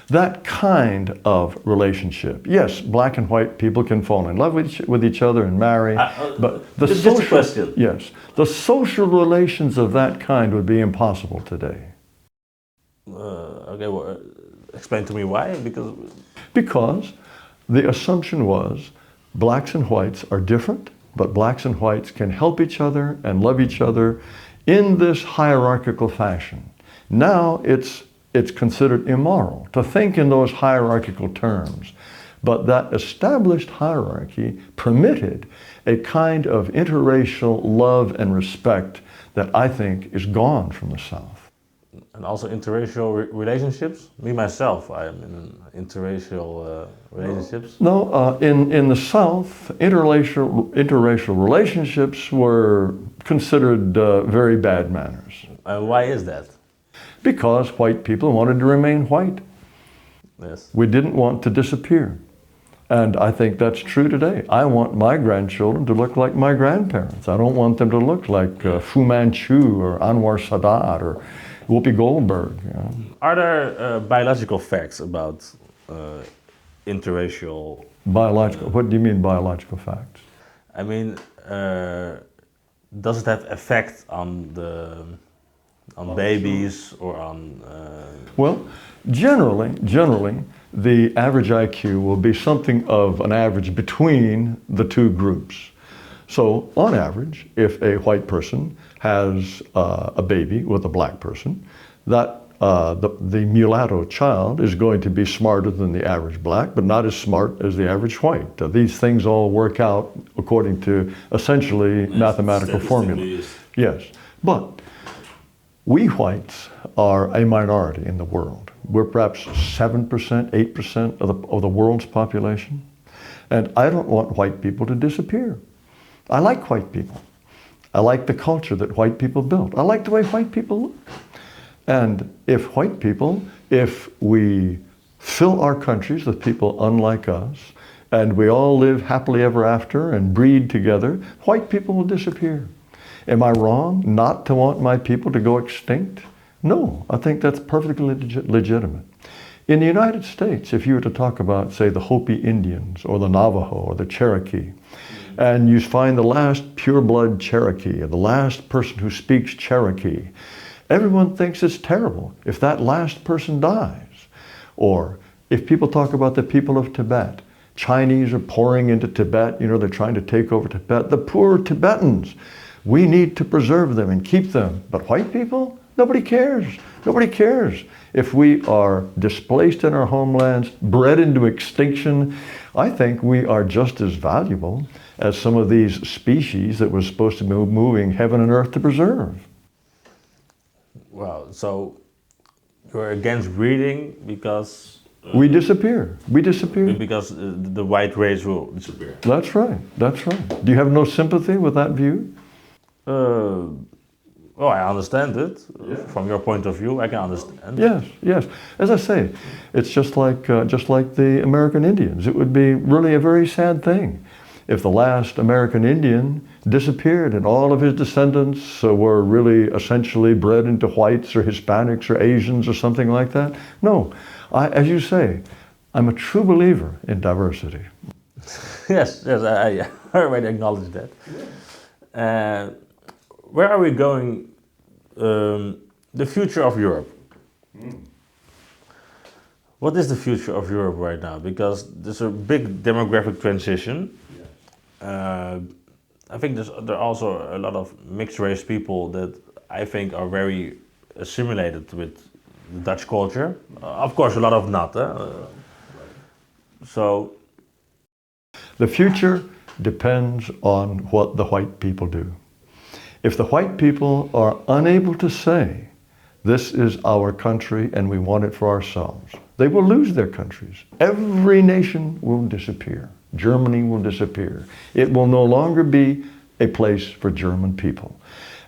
That kind of relationship. Yes, black and white people can fall in love with each other and marry, but the just social, a question. yes, the social relations of that kind would be impossible today. Okay, well, explain to me why. Because the assumption was blacks and whites are different, but blacks and whites can help each other and love each other in this hierarchical fashion. Now it's considered immoral to think in those hierarchical terms. But that established hierarchy permitted a kind of interracial love and respect that I think is gone from the South. And also interracial relationships? Me, myself, I am in interracial relationships. No, in the South, interracial relationships were considered very bad manners. Why is that? Because white people wanted to remain white. Yes. We didn't want to disappear. And I think that's true today. I want my grandchildren to look like my grandparents. I don't want them to look like Fu Manchu or Anwar Sadat or Whoopi Goldberg. You know. Are there biological facts about interracial... Biological, what do you mean biological facts? I mean, does it have effect on babies or on... Well, generally, the average IQ will be something of an average between the two groups. So, on average, if a white person has a baby with a black person, that the mulatto child is going to be smarter than the average black, but not as smart as the average white. These things all work out according to essentially mathematical formula. Yes, but we whites are a minority in the world. We're perhaps 7%, 8% of the world's population. And I don't want white people to disappear. I like white people. I like the culture that white people built. I like the way white people look. And if we fill our countries with people unlike us, and we all live happily ever after and breed together, white people will disappear. Am I wrong not to want my people to go extinct? No, I think that's perfectly legitimate. In the United States, if you were to talk about, say, the Hopi Indians or the Navajo or the Cherokee, and you find the last pure-blood Cherokee or the last person who speaks Cherokee, everyone thinks it's terrible if that last person dies. Or if people talk about the people of Tibet, Chinese are pouring into Tibet, they're trying to take over Tibet. The poor Tibetans, we need to preserve them and keep them. But white people, nobody cares. Nobody cares. If we are displaced in our homelands, bred into extinction, I think we are just as valuable as some of these species that we're supposed to be moving heaven and earth to preserve. Wow, so you're against breeding because... we disappear. We disappear. Because the white race will disappear. That's right. That's right. Do you have no sympathy with that view? Well, I understand it. Yeah. From your point of view, I can understand. Yes, yes. As I say, it's just like the American Indians. It would be really a very sad thing if the last American Indian disappeared and all of his descendants were really essentially bred into whites or Hispanics or Asians or something like that. No, as you say, I'm a true believer in diversity. Yes, I already acknowledge that. Where are we going? The future of Europe. What is the future of Europe right now? Because there's a big demographic transition. I think there are also a lot of mixed race people that I think are very assimilated with Dutch culture. Of course, a lot of not. So, the future depends on what the white people do. If the white people are unable to say, this is our country and we want it for ourselves, they will lose their countries. Every nation will disappear. Germany will disappear. It will no longer be a place for German people.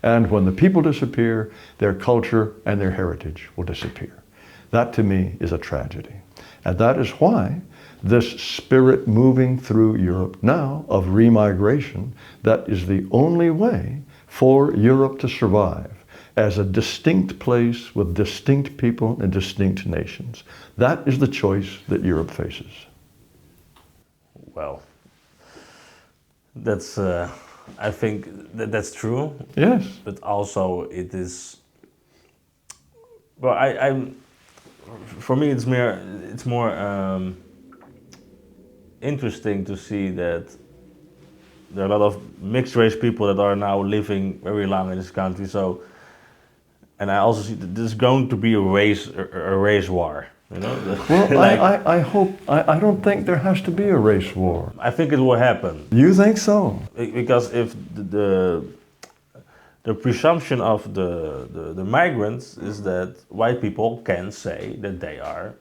And when the people disappear, their culture and their heritage will disappear. That to me is a tragedy. And that is why this spirit moving through Europe now of remigration that is the only way for Europe to survive as a distinct place with distinct people and distinct nations. That is the choice that Europe faces. Well, that's, I think that's true. Yes. But also it is, well, for me it's more interesting to see that there are a lot of mixed race people that are now living very long in this country. So, and I also see that there's going to be a race war. You know? Well, like, I hope, I don't think there has to be a race war. I think it will happen. You think so? Because if the presumption of the migrants is that white people can say that they are,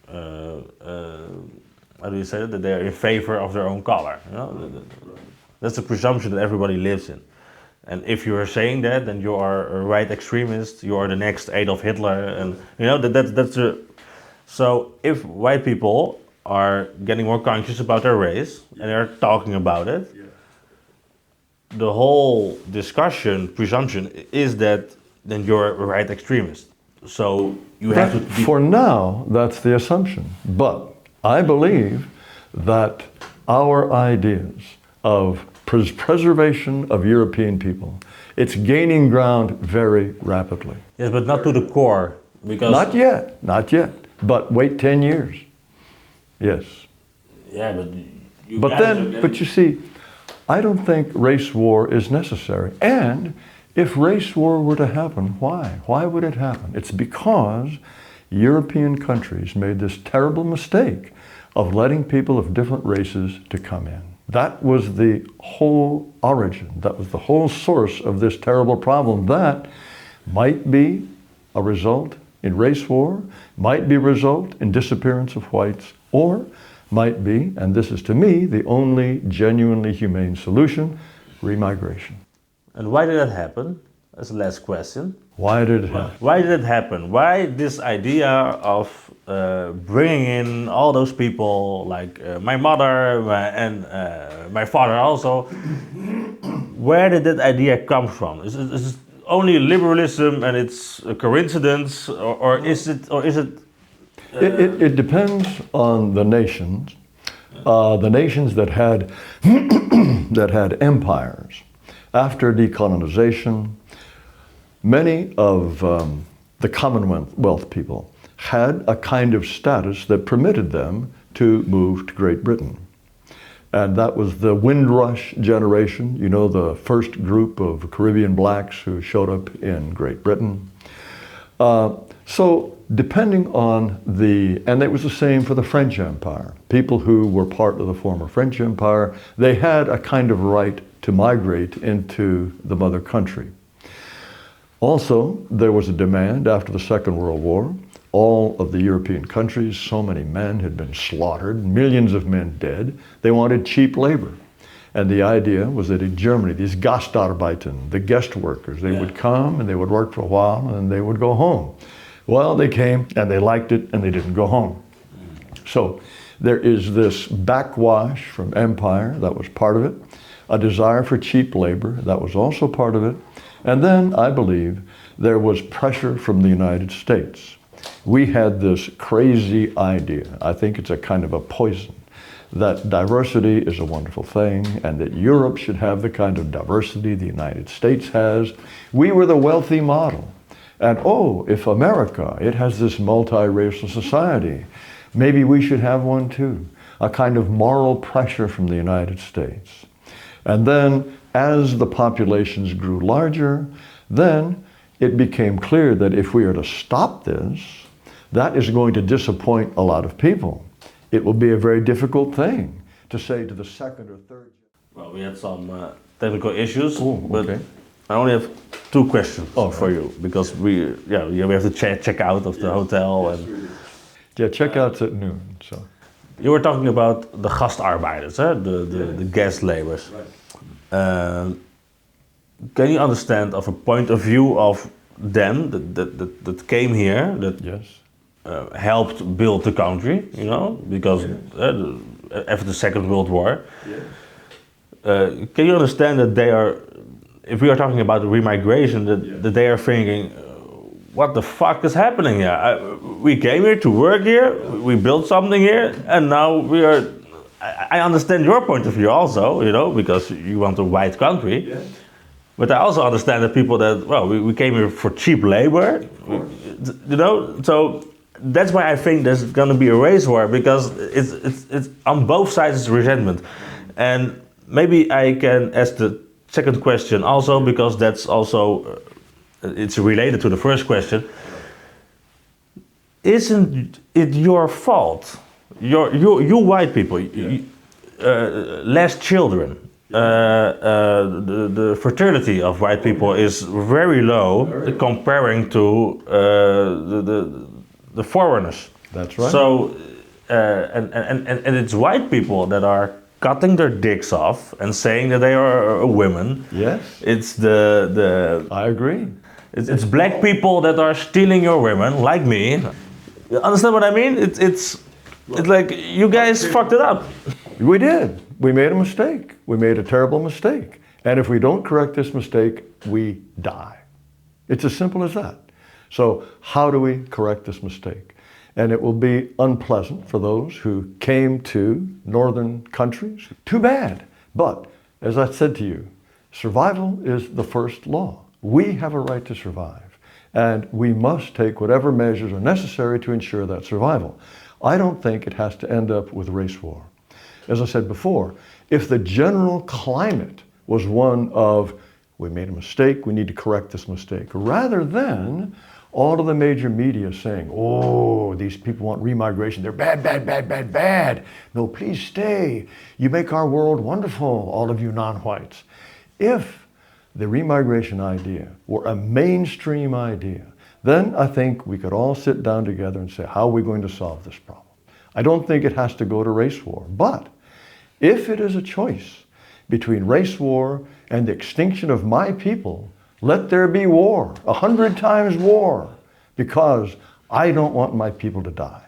how do you say that they are in favor of their own color. You know? That's the presumption that everybody lives in. And if you are saying that, then you are a right extremist. You are the next Adolf Hitler, and you know that's a. So if white people are getting more conscious about their race and they're talking about it, the whole presumption is that then you're a right extremist. So you have to be. For now, that's the assumption. But I believe that our ideas of preservation of European people, it's gaining ground very rapidly. Yes, but not to the core, because Not yet. But wait 10 years. Yes. Yeah, but But you see, I don't think race war is necessary. And if race war were to happen, why? Why would it happen? It's because European countries made this terrible mistake of letting people of different races to come in. That was the whole origin. That was the whole source of this terrible problem that might be a result in race war, might be a result in disappearance of whites, or might be, and this is to me the only genuinely humane solution, remigration. And why did that happen? That's the last question. Why did it happen? Why did it happen? Why this idea of bringing in all those people, like my mother and my father also? Where did that idea come from? Is it only liberalism and it's a coincidence, or is it? It depends on the nations. The nations that had that had empires. After decolonization, many of the Commonwealth people had a kind of status that permitted them to move to Great Britain. And that was the Windrush generation, you know, the first group of Caribbean blacks who showed up in Great Britain. So depending on and it was the same for the French Empire. People who were part of the former French Empire, they had a kind of right to migrate into the mother country. Also, there was a demand after the Second World War. All of the European countries, so many men had been slaughtered, millions of men dead. They wanted cheap labor. And the idea was that in Germany, these Gastarbeiter, the guest workers, they would come and they would work for a while and then they would go home. Well, they came and they liked it and they didn't go home. So there is this backwash from empire, that was part of it. A desire for cheap labor, that was also part of it. And then, I believe, there was pressure from the United States. We had this crazy idea, I think it's a kind of a poison, that diversity is a wonderful thing and that Europe should have the kind of diversity the United States has. We were the wealthy model. And if America, it has this multiracial society, maybe we should have one too. A kind of moral pressure from the United States. And then, as the populations grew larger, then it became clear that if we are to stop this, that is going to disappoint a lot of people. It will be a very difficult thing to say to the second or third. Well, we had some technical issues, but okay. I only have 2 questions for right. you, because we have to check out of the hotel. And Yeah, check-out's at noon, so. You were talking about the gastarbeiders, the guest laborers. Right. Can you understand of a point of view of them that came here, Yes. helped build the country, you know, because after the Second World War. Can you understand that they are, if we are talking about remigration, that they are thinking, what the fuck is happening here? We came here to work here, we built something here, and now we are. I understand your point of view also, you know, because you want a white country. Yeah. But I also understand the people that, well, we came here for cheap labor, you know. So that's why I think there's going to be a race war, because it's on both sides is resentment, and maybe I can ask the second question also, because that's also it's related to the first question. Isn't it your fault? You white people, less children. The fertility of white people is very low comparing to the foreigners. That's right. So and it's white people that are cutting their dicks off and saying that they are women. Yes. It's the I agree. It's black people that are stealing your women, like me. You understand what I mean? It's like you guys fucked it up. We did. We made a mistake. We made a terrible mistake. And if we don't correct this mistake, we die. It's as simple as that. So how do we correct this mistake? And it will be unpleasant for those who came to northern countries. Too bad. But as I said to you, survival is the first law. We have a right to survive. And we must take whatever measures are necessary to ensure that survival. I don't think it has to end up with race war. As I said before, if the general climate was one of, we made a mistake, we need to correct this mistake, rather than all of the major media saying, oh, these people want remigration, they're bad, bad, bad, bad, bad. No, please stay. You make our world wonderful, all of you non-whites. If the remigration idea were a mainstream idea, then I think we could all sit down together and say, how are we going to solve this problem? I don't think it has to go to race war, but if it is a choice between race war and the extinction of my people, let there be war, 100 times war, because I don't want my people to die.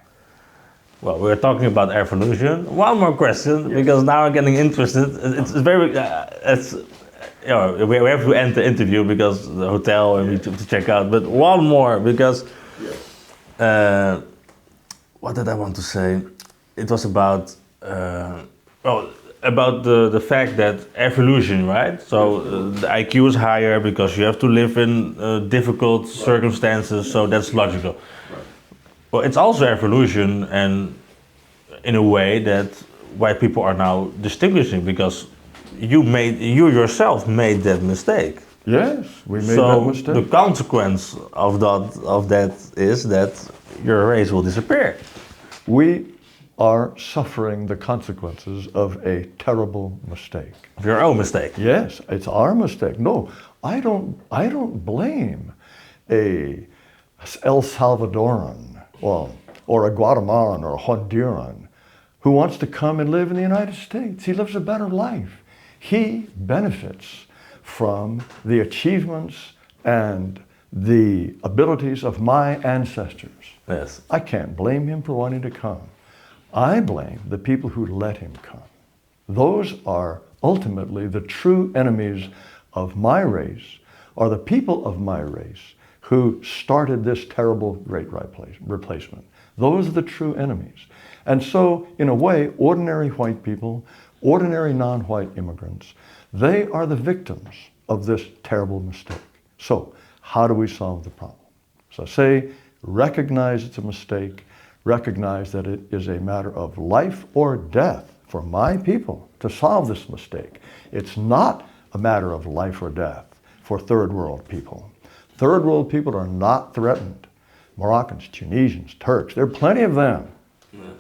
Well, we're talking about evolution. One more question, because now I'm getting interested. It's very, you know, we have to end the interview because the hotel and we have to check out. But one more, because what did I want to say? It was about about the fact that evolution, right? So the IQ is higher because you have to live in difficult circumstances, so that's logical. Well, it's also evolution, and in a way that white people are now distinguishing, because you yourself made that mistake. Yes, we made that mistake. So the consequence of that is that your race will disappear. We are suffering the consequences of a terrible mistake. Of your own mistake. Yes, it's our mistake. No, I don't blame a El Salvadoran or a Guatemalan or a Honduran who wants to come and live in the United States. He lives a better life. He benefits from the achievements and the abilities of my ancestors. Yes. I can't blame him for wanting to come. I blame the people who let him come. Those are ultimately the true enemies of my race, are the people of my race who started this terrible great replacement. Those are the true enemies. And so, in a way, ordinary white people, ordinary non-white immigrants, they are the victims of this terrible mistake. So, how do we solve the problem? So I say, recognize it's a mistake, recognize that it is a matter of life or death for my people to solve this mistake. It's not a matter of life or death for third world people. Third world people are not threatened. Moroccans, Tunisians, Turks, there are plenty of them.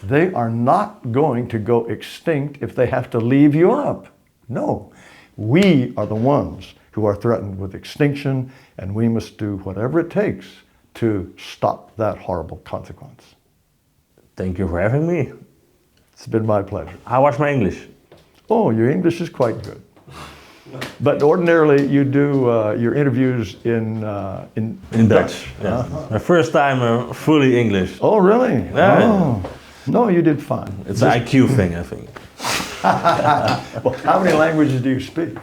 They are not going to go extinct if they have to leave Europe. No, we are the ones who are threatened with extinction, and we must do whatever it takes to stop that horrible consequence. Thank you for having me. It's been my pleasure. How was my English? Oh, your English is quite good. But ordinarily you do your interviews in Dutch. Yeah. My first time fully English. Oh, really? Yeah. Oh. No, you did fine. It's an IQ thing, I think. Well, how many languages do you speak?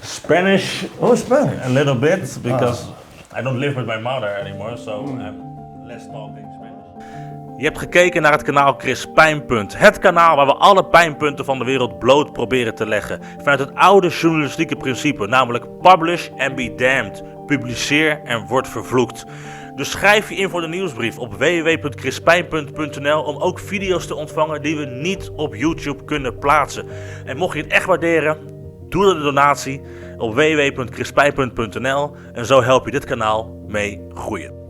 Spanish. Oh, Spanish. A little bit, because I don't live with my mother anymore, so I'm less talking Spanish. Je hebt gekeken naar het kanaal Chris Pijnpunt. Het kanaal waar we alle pijnpunten van de wereld bloot proberen te leggen. Vanuit het oude journalistieke principe, namelijk publish and be damned. Publiceer en word vervloekt. Dus schrijf je in voor de nieuwsbrief op www.chrispijnpunt.nl om ook video's te ontvangen die we niet op YouTube kunnen plaatsen. En mocht je het echt waarderen, doe dan een donatie op www.chrispijnpunt.nl en zo help je dit kanaal mee groeien.